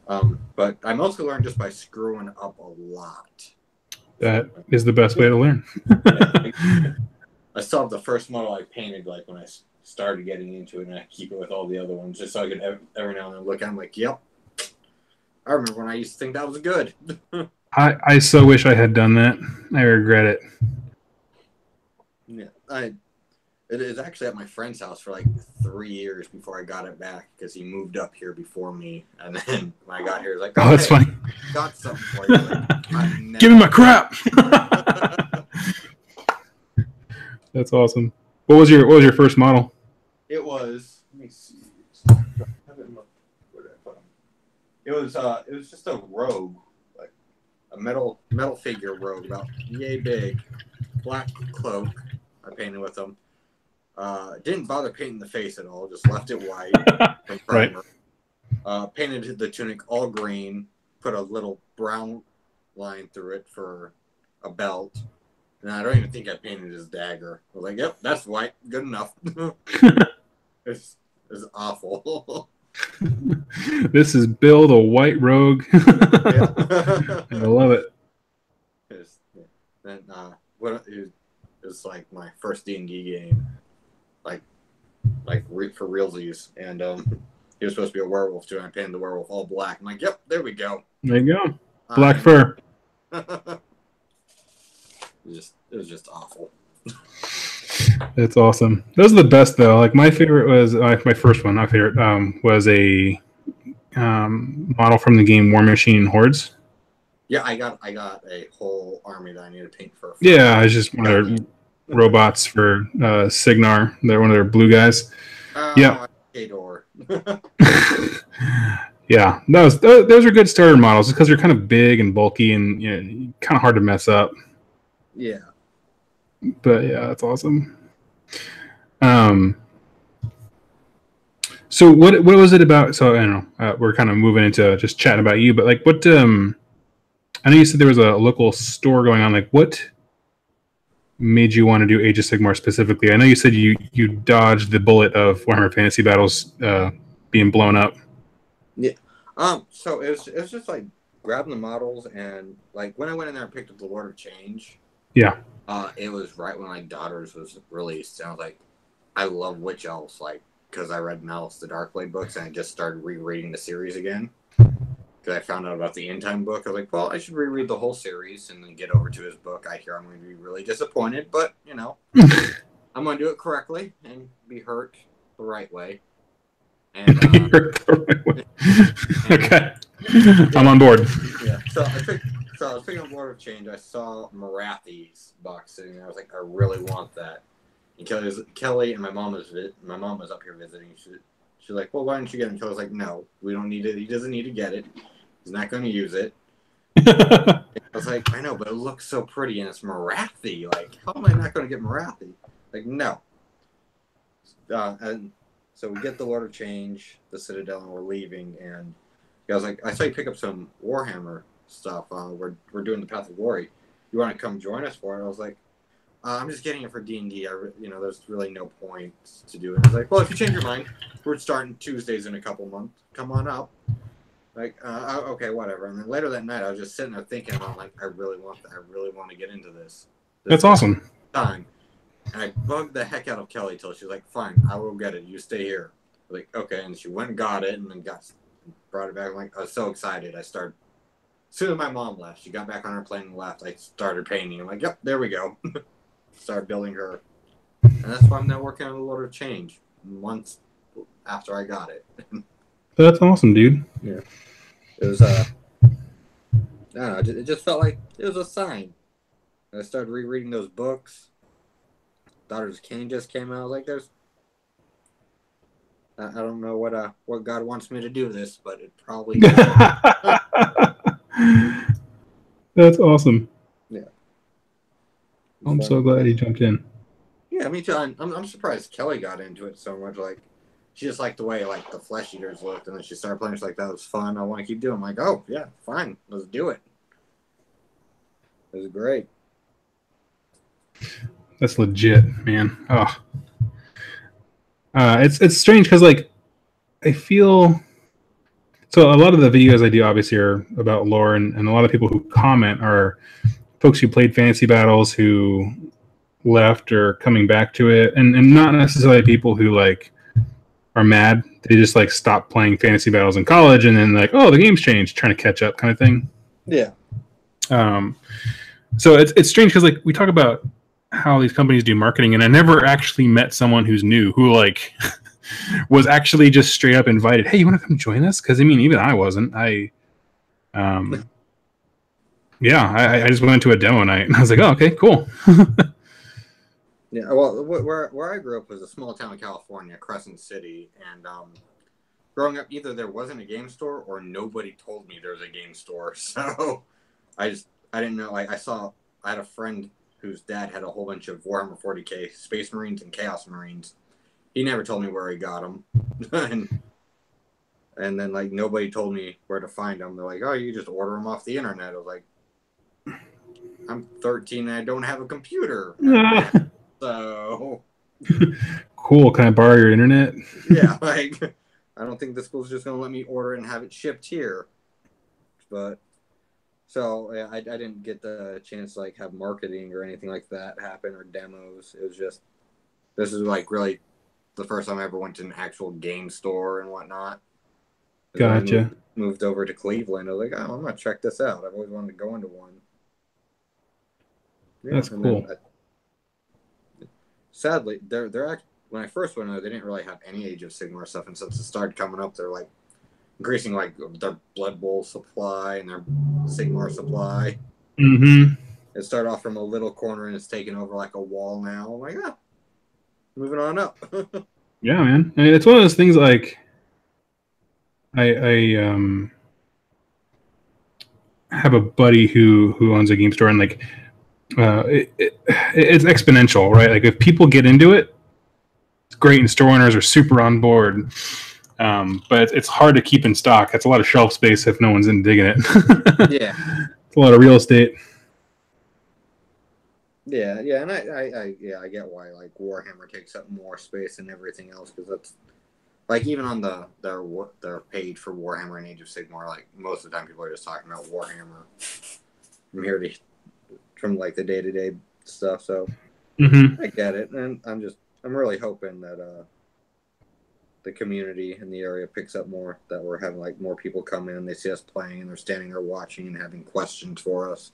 But I mostly learned just by screwing up a lot. That is the best way to learn. I still have the first model I painted, like, when I started getting into it, and I keep it with all the other ones, just so I could every now and then look at them like, yep, I remember when I used to think that was good. I so wish I had done that. I regret it. Yeah, it is actually at my friend's house for like 3 years before I got it back, because he moved up here before me, and then when I got here, it was like, oh, that's funny. Got something for you. Like, give me my crap. That's awesome. What was your first model? It was. Let me see. Where did I put him? It was just a rogue, like a metal figure rogue, about yay big, black cloak. I painted with him. Didn't bother painting the face at all. Just left it white. From primer. Right. Painted the tunic all green. Put a little brown line through it for a belt. And I don't even think I painted his dagger. I was like, yep, that's white. Good enough. It's awful. This is Bill the White Rogue. I love it. Then it was like my first D&D game, like for realsies, and he was supposed to be a werewolf too. And I painted the werewolf all black. I'm like, yep, there we go. There you go. Black fur. It was just awful. It's awesome. Those are the best though. Like my favorite was my first one. My favorite was a model from the game War Machine and Hordes. Yeah, I got a whole army that I need to paint for. Yeah, I just one of their robots for Signar. They're one of their blue guys. Yeah. Kador. Yeah, those are good starter models because they're kind of big and bulky and kind of hard to mess up. Yeah. But yeah, that's awesome. So what was it about? So I don't know. We're kind of moving into just chatting about you, but like what? I know you said there was a local store going on. Like what made you want to do Age of Sigmar specifically? I know you said you dodged the bullet of Warhammer Fantasy Battles being blown up. Yeah. So it was just like grabbing the models, and like when I went in there and picked up the Lord of Change. Yeah. It was right when like Daughters was released, and I was like, I love Witch Elves, like, because I read Malice the Darkblade books, and I just started rereading the series again. Because I found out about the End Time book. I was like, well, I should reread the whole series and then get over to his book. I hear I'm going to be really disappointed, but, I'm going to do it correctly and be hurt the right way. And, okay. I'm on board. Yeah. So I was picking up Lord of Change. I saw Marathi's box sitting there. I was like, I really want that. And Kelly and my mom was up here visiting. She's like, well, why don't you get it? And Kelly's like, no, we don't need it. He doesn't need to get it. He's not going to use it. I was like, I know, but it looks so pretty, and it's Marathi. Like, how am I not going to get Marathi? Like, no. And so we get the Lord of Change, the Citadel, and we're leaving. And I was like, I saw you pick up some Warhammer stuff. We're doing the Path of Glory. You want to come join us for it? I was like, I'm just getting it for D&D. There's really no point to do it. I was like, well, if you change your mind, we're starting Tuesdays in a couple months. Come on up. Like, okay, whatever. And then later that night, I was just sitting there thinking about, like, I really want to get into this. That's awesome. Time. And I bugged the heck out of Kelly till she was like, fine, I will get it. You stay here. I was like, okay. And she went and got it and then brought it back. I'm like, I was so excited. As soon as my mom left, she got back on her plane and left. I started painting. I'm like, yep, there we go. Started building her. And that's why I'm now working on the Lord of Change months after I got it. That's awesome, dude. Yeah. It was, I don't know, it just felt like it was a sign. And I started rereading those books. Daughters of Khaine just came out. I was like, I don't know what God wants me to do this, but it probably. That's awesome. Yeah. I'm so glad he jumped in. Yeah, me too. I'm surprised Kelly got into it so much. Like, she just liked the way like the Flesh Eaters looked, and then she started playing. She's like, "That was fun. I want to keep doing." I'm like, "Oh yeah, fine, let's do it." It was great. That's legit, man. Oh, it's strange because like I feel so. A lot of the videos I do obviously are about lore, and a lot of people who comment are folks who played fantasy battles who left or coming back to it, and not necessarily people who like are mad. They just like stopped playing fantasy battles in college, and then like, oh, the game's changed, trying to catch up, kind of thing. Yeah. So it's strange because like we talk about how these companies do marketing, and I never actually met someone who's new who like was actually just straight up invited. Hey, you want to come join us? Because I mean, even I wasn't. Yeah, I just went to a demo night, and I was like, oh, okay, cool. Yeah, well, where I grew up was a small town in California, Crescent City, and growing up, either there wasn't a game store or nobody told me there was a game store. So I didn't know. Like, I had a friend whose dad had a whole bunch of Warhammer 40K Space Marines and Chaos Marines. He never told me where he got them, and then like nobody told me where to find them. They're like, "Oh, you just order them off the internet." I was like, "I'm 13 and I don't have a computer." So cool. Can I borrow your internet? Yeah, like I don't think the school's just gonna let me order it and have it shipped here. But so yeah, I didn't get the chance to like have marketing or anything like that happen or demos. It was just this is like really the first time I ever went to an actual game store and whatnot. Gotcha. Moved over to Cleveland. I was like, oh, I'm gonna check this out. I've always wanted to go into one. Yeah, that's cool. Sadly, they're when I first went there, they didn't really have any Age of Sigmar stuff, and since it started coming up, they're like increasing like their Blood Bowl supply and their Sigmar supply. Mm-hmm. It started off from a little corner and it's taken over like a wall now. I'm like, moving on up. Yeah, man. I mean, it's one of those things like I have a buddy who owns a game store, and like it's exponential, right? Like if people get into it, it's great, and store owners are super on board. But it's hard to keep in stock. That's a lot of shelf space if no one's in digging it. Yeah, it's a lot of real estate. Yeah, and I get why like Warhammer takes up more space than everything else, because that's like even on their page for Warhammer and Age of Sigmar, like most of the time people are just talking about Warhammer from like the day-to-day stuff. So I get it, and I'm really hoping that the community in the area picks up more, that we're having like more people come in, they see us playing, and they're standing there watching and having questions for us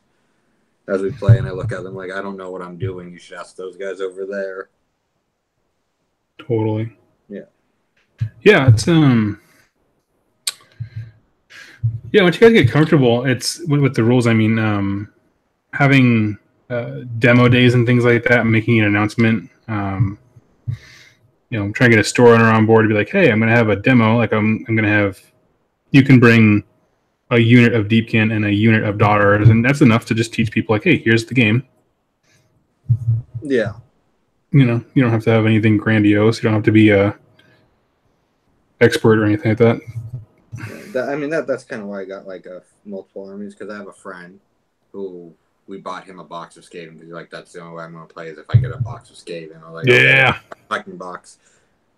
as we play. And I look at them like, I don't know what I'm doing. You should ask those guys over there. Totally. Yeah. Yeah, it's yeah, once you guys get comfortable, it's with the rules. I mean, having demo days and things like that, making an announcement. Trying to get a store owner on board to be like, hey, I'm going to have a demo. Like I'm going to have, you can bring a unit of Deepkin and a unit of Daughters, and that's enough to just teach people like, hey, here's the game. Yeah. You don't have to have anything grandiose. You don't have to be a expert or anything like that. That's kind of why I got like multiple armies, because I have a friend who we bought him a box of Skaven, because like that's the only way I'm going to play is if I get a box of Skaven. I was like, yeah, fucking box.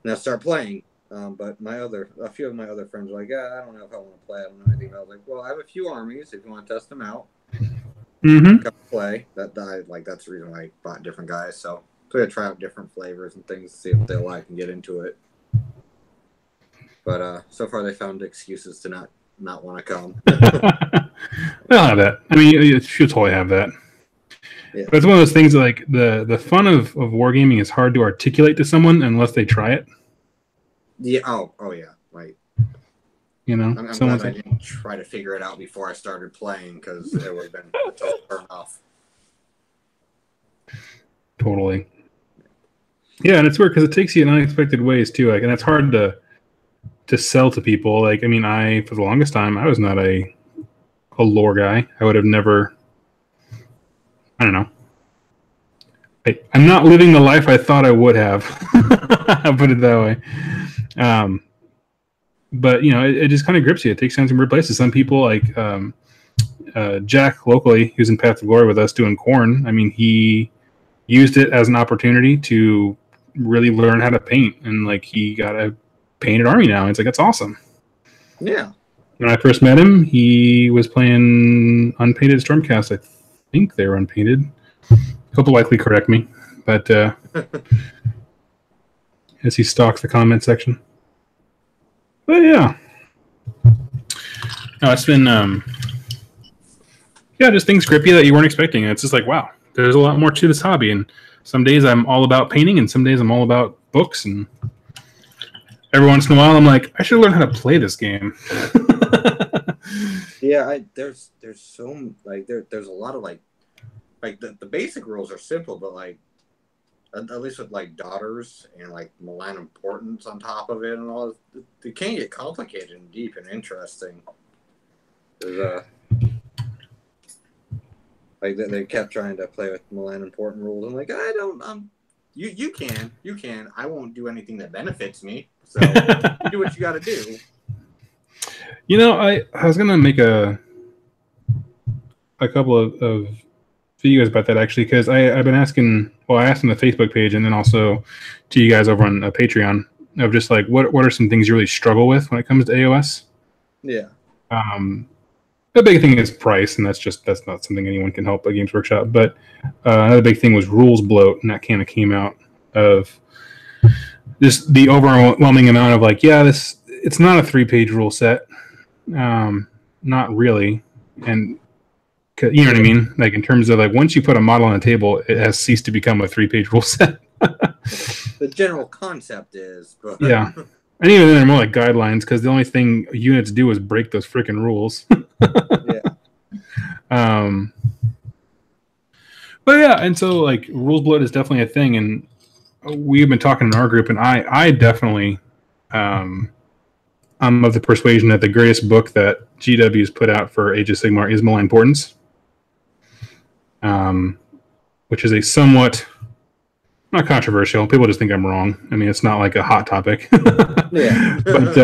And I start playing. But a few of my other friends were like, yeah, I don't know if I want to play. I don't know anything. I was like, well, I have a few armies if you want to test them out. Come play. That's the reason why I bought different guys. So I try out different flavors and things to see if they like and get into it. But so far they found excuses to not want to come. They'll have that. I mean, you should totally have that. Yeah. But it's one of those things that, like the fun of wargaming is hard to articulate to someone unless they try it. Yeah. Oh yeah. Like, I'm glad I didn't try to figure it out before I started playing, because it would have been a total turn off. Totally. Yeah, and it's weird because it takes you in unexpected ways too. Like, and it's hard to to sell to people. Like, I mean, for the longest time, I was not a lore guy. I would have never. I don't know. I'm not living the life I thought I would have. I'll put it that way. But it just kind of grips you. It takes you to weird places. Some people like Jack locally, who's in Path of Glory with us doing corn. I mean, he used it as an opportunity to really learn how to paint, and like he got a painted army now. It's like that's awesome. Yeah. When I first met him, he was playing unpainted Stormcast. I think they were unpainted. He'll likely correct me, but as he stalks the comment section. But yeah, no, it's been just things grip you that you weren't expecting, and it's just like, wow, there's a lot more to this hobby. And some days I'm all about painting, and some days I'm all about books. And every once in a while, I'm like, I should learn how to play this game. Yeah, there's so like there's a lot of like the basic rules are simple, but like at least with like Daughters and like malign importance on top of it and all, it can get complicated and deep and interesting. There's like they kept trying to play with malign important rules. I'm like, I don't. You can. I won't do anything that benefits me. So you do what you got to do. I was gonna make a couple of videos about that actually, because I've been asking. Well, I asked on the Facebook page, and then also to you guys over on Patreon, of just like what are some things you really struggle with when it comes to AOS? Yeah. The big thing is price, and that's not something anyone can help at Games Workshop. But another big thing was rules bloat, and that kind of came out of just the overwhelming amount of like, it's not a 3-page rule set, not really, and you know what I mean. Like in terms of like once you put a model on the table, it has ceased to become a 3-page rule set. The general concept is, but yeah. And even then, they're more like guidelines because the only thing units do is break those freaking rules. Yeah. But yeah, and so like rules bloat is definitely a thing, and we've been talking in our group, and I definitely, I'm of the persuasion that the greatest book that GW's put out for Age of Sigmar is Malign Importance, which is a somewhat. Not controversial. People just think I'm wrong. I mean, it's not like a hot topic. Yeah. But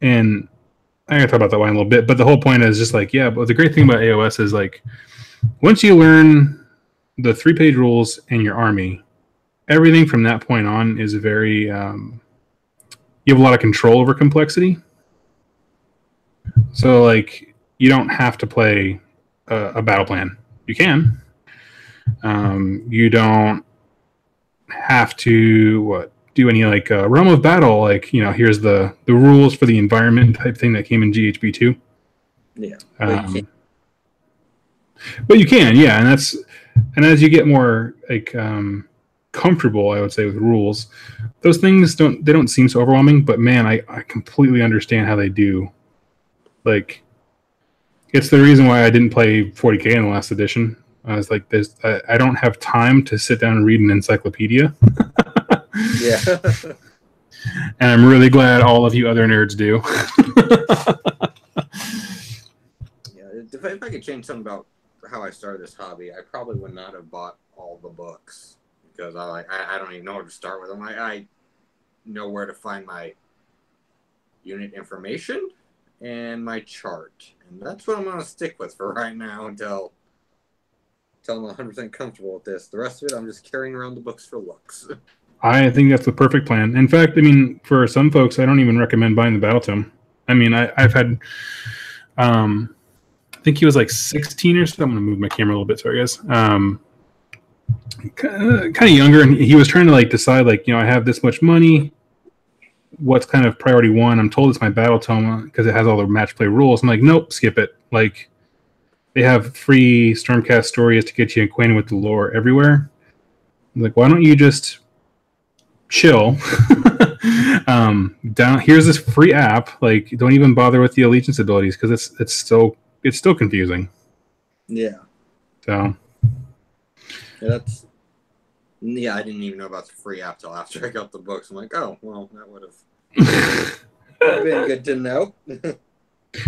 and I gotta talk about that one a little bit. But the whole point is just like, but the great thing about AOS is like once you learn the 3-page rules in your army, everything from that point on is very you have a lot of control over complexity. So like you don't have to play a battle plan. You can. You don't have to do any like realm of battle, like here's the rules for the environment type thing that came in GHB2. Yeah, but you can, and as you get more like comfortable, I would say, with rules, those things don't seem so overwhelming. But man, I completely understand how they do. Like, it's the reason why I didn't play 40K in the last edition. I was like, I don't have time to sit down and read an encyclopedia. Yeah. And I'm really glad all of you other nerds do. Yeah, if I could change something about how I started this hobby, I probably would not have bought all the books because I don't even know where to start with them. I know where to find my unit information and my chart, and that's what I'm going to stick with for right now until I'm 100% comfortable with this. The rest of it, I'm just carrying around the books for looks. I think that's the perfect plan. In fact, I mean, for some folks, I don't even recommend buying the Battle Tome. I mean, I've had, I think he was like 16 or so. I'm going to move my camera a little bit. Sorry, guys. Kind of younger, and he was trying to like decide, like, I have this much money. What's kind of priority one? I'm told it's my Battle Tome because it has all the match play rules. I'm like, nope, skip it. Like, they have free Stormcast stories to get you acquainted with the lore everywhere. I'm like, why don't you just chill? Here's this free app. Like, don't even bother with the allegiance abilities because it's still confusing. Yeah. So. Yeah, I didn't even know about the free app till after I got the books. I'm like, oh, well, that would have. Been good to know.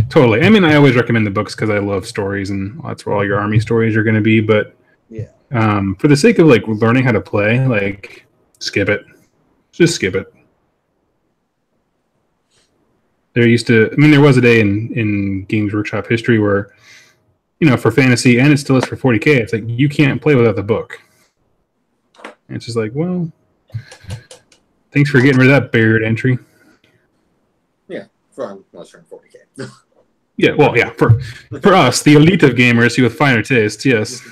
Totally. I mean, I always recommend the books because I love stories, and that's where all your army stories are going to be. But yeah, for the sake of like learning how to play, like skip it. Just skip it. There was a day in Games Workshop history where, for fantasy, and it still is for 40K, it's like you can't play without the book. And it's just like, well, thanks for getting rid of that barrier to entry. Yeah, unless you're in 40K. Yeah, well, yeah, for us, the elite of gamers with finer tastes, yes.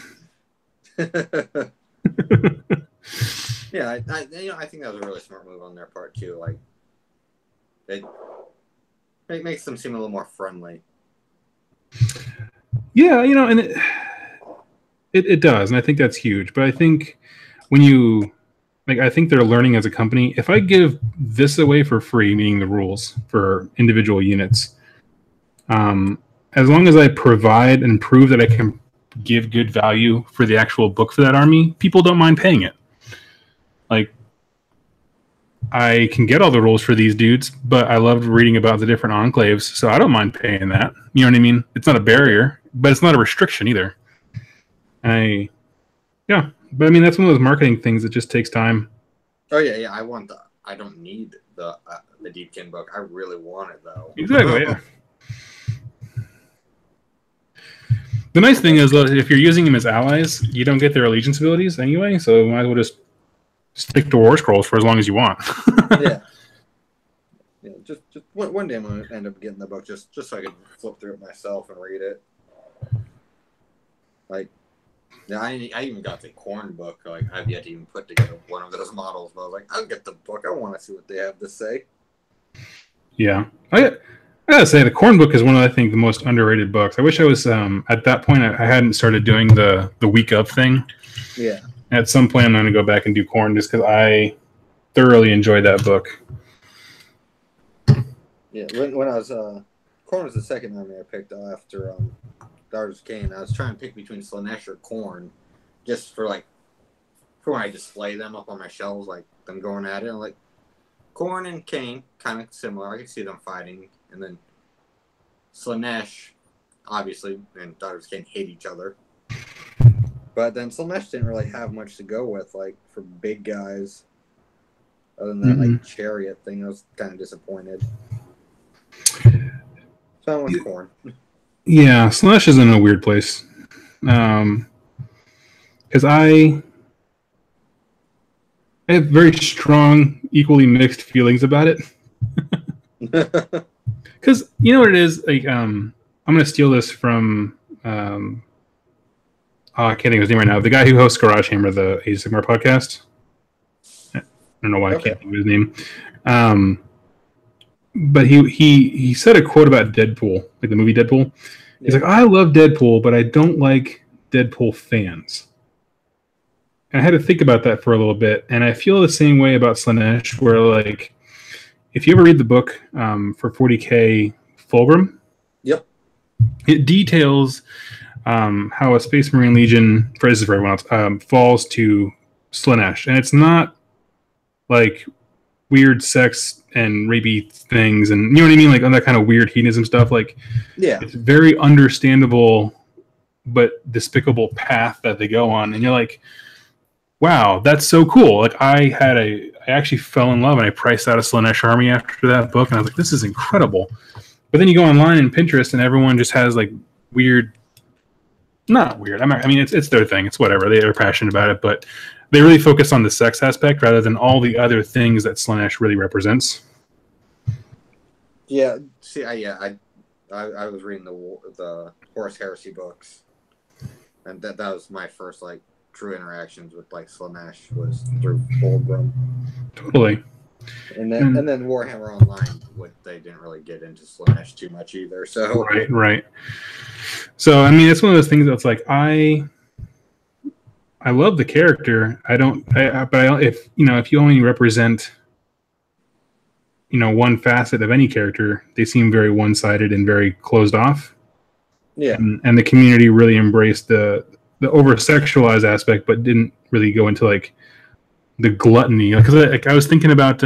Yeah, I think that was a really smart move on their part too. Like, it makes them seem a little more friendly. Yeah, and it does, and I think that's huge. But I think when I think they're learning as a company. If I give this away for free, meaning the rules for individual units, as long as I provide and prove that I can give good value for the actual book for that army, people don't mind paying it. Like, I can get all the rules for these dudes, but I loved reading about the different enclaves, so I don't mind paying that. You know what I mean? It's not a barrier, but it's not a restriction either. But I mean, that's one of those marketing things that just takes time. Oh yeah. I don't need the Deepkin book. I really want it though. Exactly. Yeah. The nice thing is, if you're using them as allies, you don't get their allegiance abilities anyway, so you might as well just stick to War Scrolls for as long as you want. Yeah. Just one day I'm gonna end up getting the book just so I can flip through it myself and read it. Like, yeah, I even got the Corn book. Like, I've yet to even put together one of those models, but I was like, I'll get the book. I want to see what they have to say. Yeah, I gotta say the Corn book is one of, I think, the most underrated books. I wish I was at that point. I hadn't started doing the week of thing. Yeah. At some point, I'm going to go back and do Corn just because I thoroughly enjoyed that book. Yeah, when I was Corn was the second army I picked after Daughters of Khaine. I was trying to pick between Slaanesh or Corn, just for when I display them up on my shelves, like them going at it. I'm like, Corn and Khaine, kind of similar. I could see them fighting, and then Slaanesh, obviously, and Daughters of Khaine hate each other. But then Slaanesh didn't really have much to go with, like, for big guys. Other than that, like, chariot thing, I was kind of disappointed. So I went with Corn. Yeah, Slaanesh is in a weird place. Because I have very strong, equally mixed feelings about it. Because you know what it is? Like, I'm going to steal this from... I can't think of his name right now. The guy who hosts Garage Hammer, the Age of Sigmar podcast. I don't know why I can't think of his name. But he said a quote about Deadpool, like the movie Deadpool. He's like, I love Deadpool, but I don't like Deadpool fans. And I had to think about that for a little bit. And I feel the same way about Slaanesh, where, like, if you ever read the book for 40K Fulgrim, yep, it details how a Space Marine Legion, for everyone else, falls to Slaanesh. And it's not like weird sex and rapey things, and you know what I mean, like on that kind of weird hedonism stuff. Like, yeah, it's very understandable but despicable path that they go on, and you're like, wow, that's so cool. Like, I actually fell in love, and I priced out a Slaanesh army after that book, and I was like, this is incredible. But then you go online and Pinterest, and everyone just has like weird, not weird. I mean, it's their thing. It's whatever. They're passionate about it, but they really focus on the sex aspect rather than all the other things that Slaanesh really represents. Yeah. See, I was reading the Horus Heresy books, and that was my first like true interactions with like Slaanesh was through Fulgrim. Totally. And then Warhammer Online, they didn't really get into Slaanesh too much either. So right. So I mean, it's one of those things that's like I love the character. If you only represent one facet of any character, they seem very one-sided and very closed off. Yeah. And the community really embraced the over-sexualized aspect, but didn't really go into like the gluttony. Because I was thinking about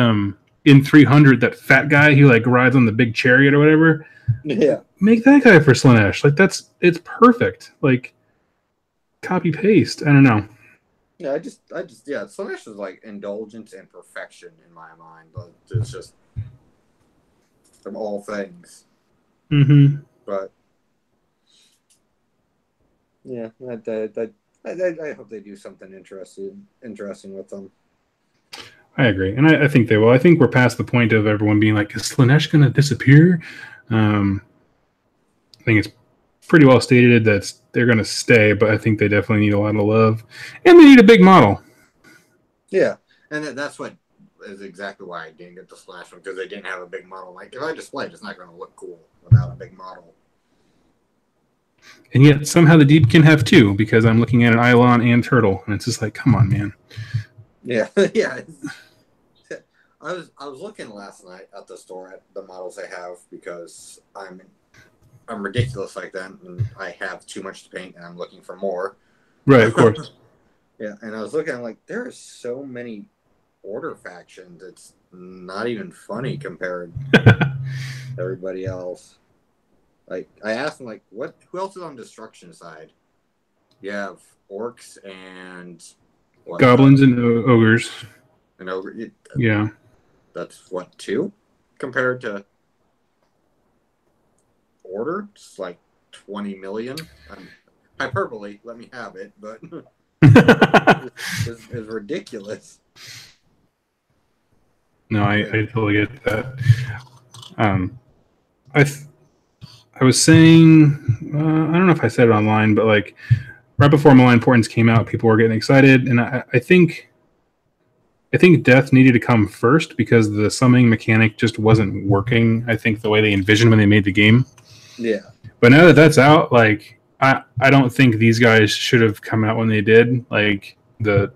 in 300, that fat guy who like rides on the big chariot or whatever. Yeah. Make that guy for Slaanesh. Like it's perfect. Like copy paste. I don't know. Yeah, yeah, Slaanesh is like indulgence and perfection in my mind. But it's just from all things. Mm-hmm. But yeah, I hope they do something interesting with them. I agree, and I think they will. I think we're past the point of everyone being like, "Is Slaanesh going to disappear?" I think it's pretty well stated that they're going to stay, but I think they definitely need a lot of love, and they need a big model. Yeah, and that's what is exactly why I didn't get the Slaanesh one, because they didn't have a big model. Like, if I display it, it's not going to look cool without a big model. And yet somehow the Deepkin have two, because I'm looking at an Eidolon and Turtle, and it's just like, come on, man. Yeah, yeah. I was looking last night at the store at the models they have, because I'm ridiculous like that, and I have too much to paint, and I'm looking for more. Right, of course. Yeah, and I was looking, I'm like, there are so many Order factions. It's not even funny compared to everybody else. Like, I asked them, like, who else is on Destruction side? You have Orcs and what? Goblins and Ogres. And Ogre. Yeah. That's what, 2? Compared to Order? It's like 20 million. Hyperbole, let me have it, but it's ridiculous. No, I totally get that. I was saying, I don't know if I said it online, but like right before Malign Portents came out, people were getting excited, and I think Death needed to come first because the summoning mechanic just wasn't working. I think the way they envisioned when they made the game. Yeah. But now that that's out, like I don't think these guys should have come out when they did. Like the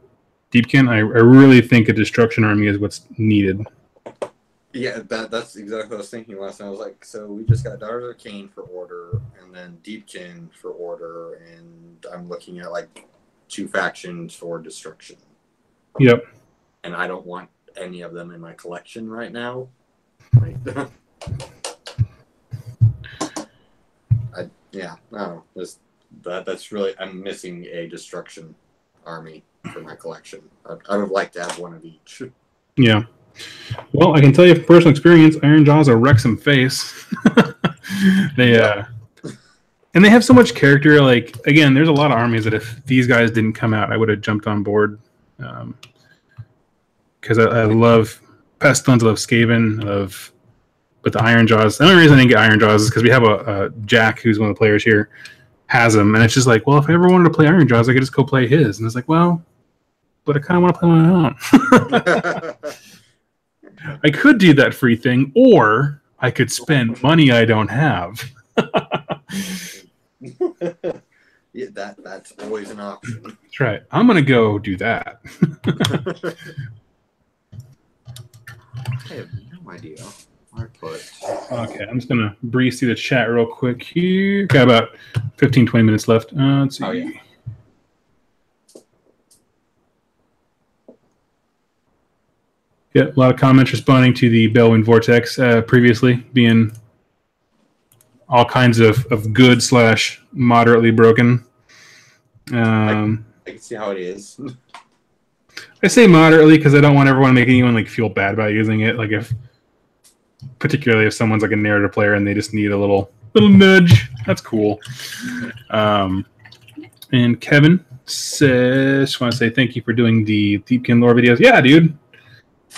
Deepkin, I really think a destruction army is what's needed. Yeah, that's exactly what I was thinking last night. I was like, so we just got Daughters of Khaine for Order, and then Deepkin for Order, and I'm looking at like 2 factions for Destruction. Yep. And I don't want any of them in my collection right now. Like, I don't know. That's really, I'm missing a Destruction army for my collection. I would like to have one of each. Yeah. Well, I can tell you from personal experience, Iron Jaws are Wrexham face. And they have so much character. Like, again, there's a lot of armies that if these guys didn't come out, I would have jumped on board. Because I love Pestilence, I love Skaven, but the Iron Jaws. The only reason I didn't get Iron Jaws is because we have a Jack, who's one of the players here, has them, and it's just like, well, if I ever wanted to play Iron Jaws, I could just go play his. And it's like, well, but I kind of want to play my own. I could do that free thing, or I could spend money I don't have. Yeah, that's always an option. That's right. I'm going to go do that. I have no idea. Okay, I'm just going to breeze through the chat real quick here. Got about 15, 20 minutes left. Let's see. Oh, yeah. Yeah, a lot of comments responding to the Balewind Vortex previously being all kinds of good / moderately broken. I can see how it is. I say moderately because I don't want everyone making anyone like feel bad about using it. Like particularly if someone's like a narrative player and they just need a little nudge, that's cool. And Kevin says, just want to say thank you for doing the Deepkin lore videos. Yeah, dude.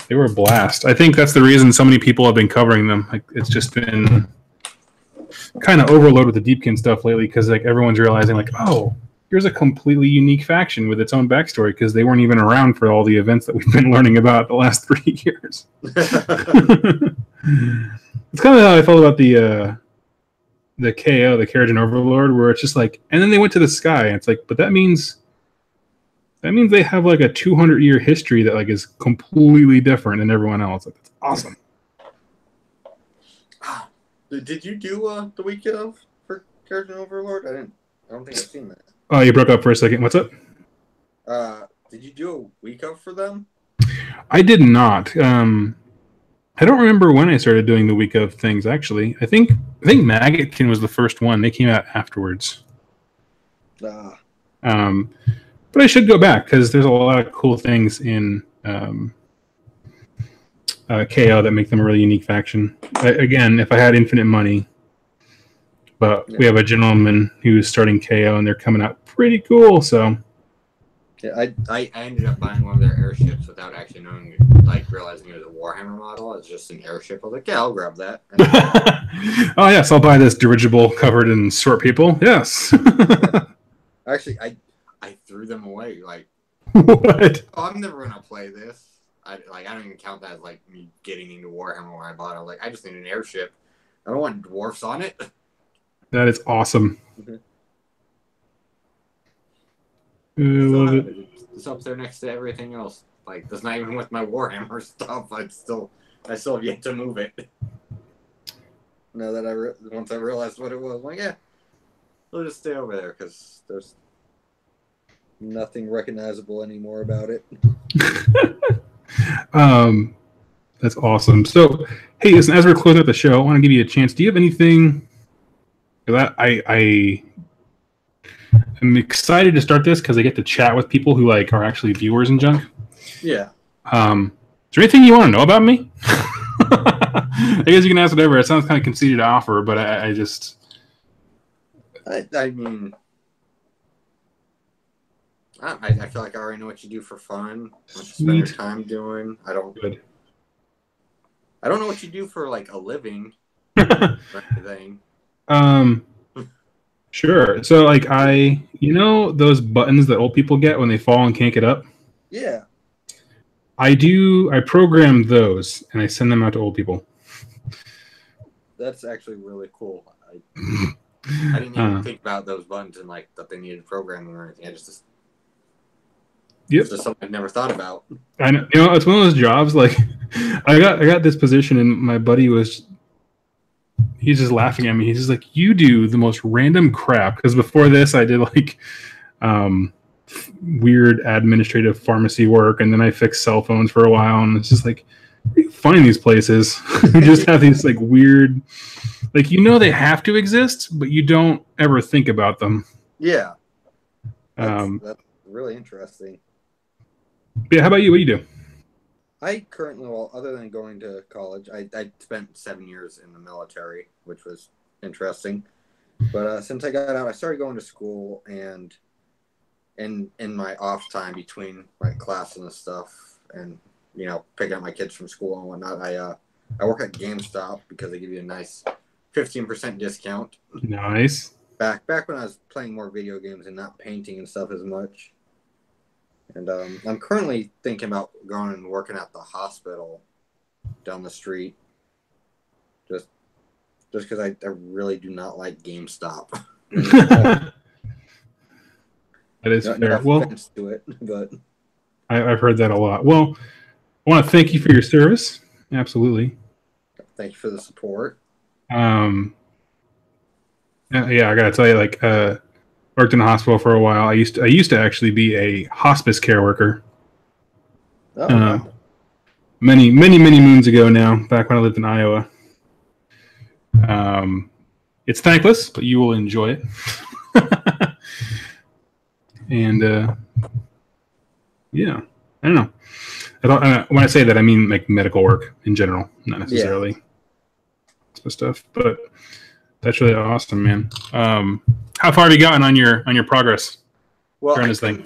They were a blast. I think that's the reason so many people have been covering them. Like, it's just been kind of overload with the Deepkin stuff lately because like everyone's realizing like, oh, here's a completely unique faction with its own backstory because they weren't even around for all the events that we've been learning about the last 3 years. It's kind of how I felt about the KO, the Carriage and Overlord, where it's just like, and then they went to the sky, and it's like, but that means they have like a 200-year history that like is completely different than everyone else. Like, that's awesome. Did you do the week of for Carriage and Overlord? I don't think I've seen that. Oh, you broke up for a second. What's up? Did you do a week of for them? I did not. I don't remember when I started doing the week of things. Actually, I think Maggotkin was the first one. They came out afterwards. Ah. But I should go back because there's a lot of cool things in KO that make them a really unique faction. Again, if I had infinite money, but we have a gentleman who's starting KO and they're coming out pretty cool. So yeah, I ended up buying one of their airships without actually knowing, realizing it was a Warhammer model. It's just an airship. I was like, yeah, I'll grab that. Oh yes, I'll buy this dirigible covered in short people. Yes. Actually, I threw them away. Like, what? Oh, I'm never gonna play this. I don't even count that as me getting into Warhammer when I bought it. I was like, I just need an airship. I don't want dwarfs on it. That is awesome. It's up there next to everything else. That's not even with my Warhammer stuff. I still have yet to move it. Now that once I realized what it was, I'm like, yeah, it'll just stay over there because there's nothing recognizable anymore about it. That's awesome. So, hey, listen, as we're closing out the show, I want to give you a chance. Do you have anything that I'm excited to start this because I get to chat with people who are actually viewers and junk. Yeah. Is there anything you want to know about me? I guess you can ask whatever. It sounds kind of conceited to offer, but I mean, I feel like I already know what you do for fun, what you spend your time doing. I don't know what you do for a living or anything. Sure. So those buttons that old people get when they fall and can't get up? Yeah. I program those and I send them out to old people. That's actually really cool. I didn't even think about those buttons and that they needed programming or anything. It's just something I've never thought about. I know. It's one of those jobs. I got this position, and my buddy he's just laughing at me. He's just like, "You do the most random crap." Because before this, I did weird administrative pharmacy work, and then I fixed cell phones for a while. And it's just like, where do you find these places? You just have these weird, they have to exist, but you don't ever think about them. Yeah. That's really interesting. Yeah, how about you? What do you do? I currently, other than going to college, I spent 7 years in the military, which was interesting. But since I got out, I started going to school, and in my off time between my class and stuff, and picking up my kids from school and whatnot, I work at GameStop because they give you a nice 15% discount. Nice. Back when I was playing more video games and not painting and stuff as much. And I'm currently thinking about going and working at the hospital down the street. Just because I really do not like GameStop. That is fair. Well, to it, but I've heard that a lot. Well, I want to thank you for your service. Absolutely. Thank you for the support. Yeah, I gotta tell you, worked in a hospital for a while. I used to actually be a hospice care worker. Oh, wow. Many moons ago now, back when I lived in Iowa. It's thankless, but you will enjoy it. And yeah, I don't know. When I say that, I mean medical work in general, not necessarily stuff. But that's really awesome, man. How far have you gotten on your progress? Well, this thing?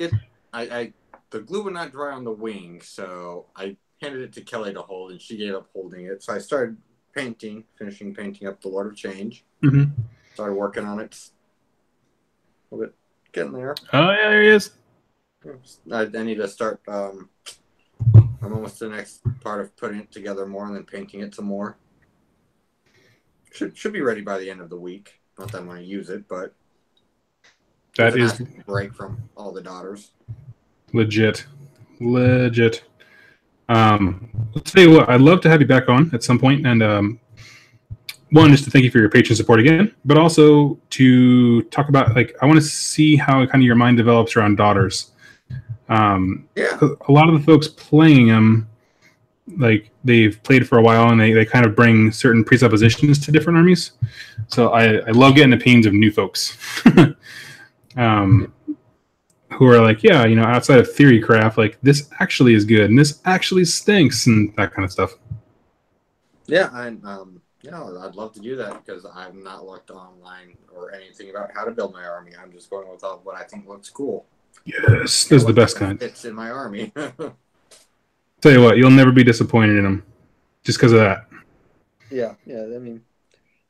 The glue would not dry on the wing, so I handed it to Kelly to hold, and she gave up holding it. So I started finishing painting up the Lord of Change. Mm-hmm. Started working on it. A little bit getting there. Oh yeah, there he is. I need to start. I'm almost to the next part of putting it together more and then painting it some more. Should be ready by the end of the week. Not that I'm going to use it, but that is a break from all the daughters. Legit. Let's tell you what, I'd love to have you back on at some point, and one, just to thank you for your patient support again, but also to talk about I want to see how kind of your mind develops around daughters. Yeah. A lot of the folks playing them, like they've played for a while, and they kind of bring certain presuppositions to different armies. So I love getting opinions of new folks. Who are like, yeah, you know, outside of theory craft, like this actually is good and this actually stinks and that kind of stuff. Yeah, I'd love to do that because I've not looked online or anything about how to build my army. I'm just going with what I think looks cool. Yes, this is the best kind. Fits in my army. Tell you what, you'll never be disappointed in them just because of that. Yeah. I mean,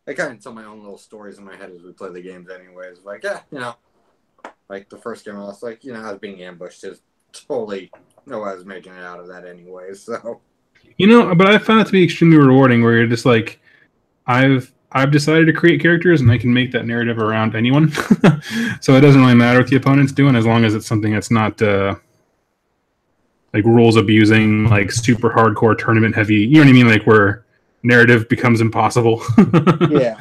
I kind of tell my own little stories in my head as we play the games anyways. Like, yeah, you know, like the first game I was like, you know, I was being ambushed. Just totally no I was making it out of that anyways. So, you know, but I found it to be extremely rewarding where you're just like, I've decided to create characters and I can make that narrative around anyone. So it doesn't really matter what the opponent's doing as long as it's something that's not like rules abusing, like super hardcore tournament heavy. You know what I mean? Like where narrative becomes impossible. Yeah.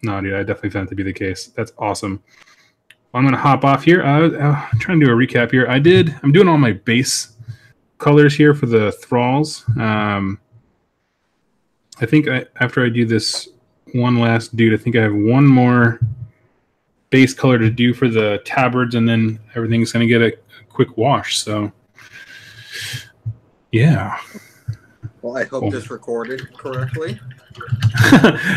No, dude, I definitely found it to be the case. That's awesome. Well, I'm going to hop off here. I'm trying to do a recap here. I'm doing all my base colors here for the thralls. I think after I do this one last dude, I think I have one more base color to do for the tabards, and then everything's going to get a quick wash. So, yeah. Well, I hope this recorded correctly.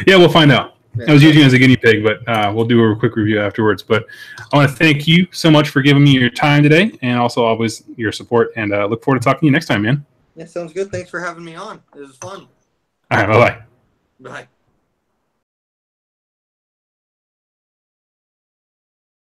Yeah, we'll find out. Yeah. I was using it as a guinea pig, but we'll do a quick review afterwards. But I want to thank you so much for giving me your time today, and also always your support. And look forward to talking to you next time, man. Yeah, sounds good. Thanks for having me on. This is fun. All right, bye-bye. Bye.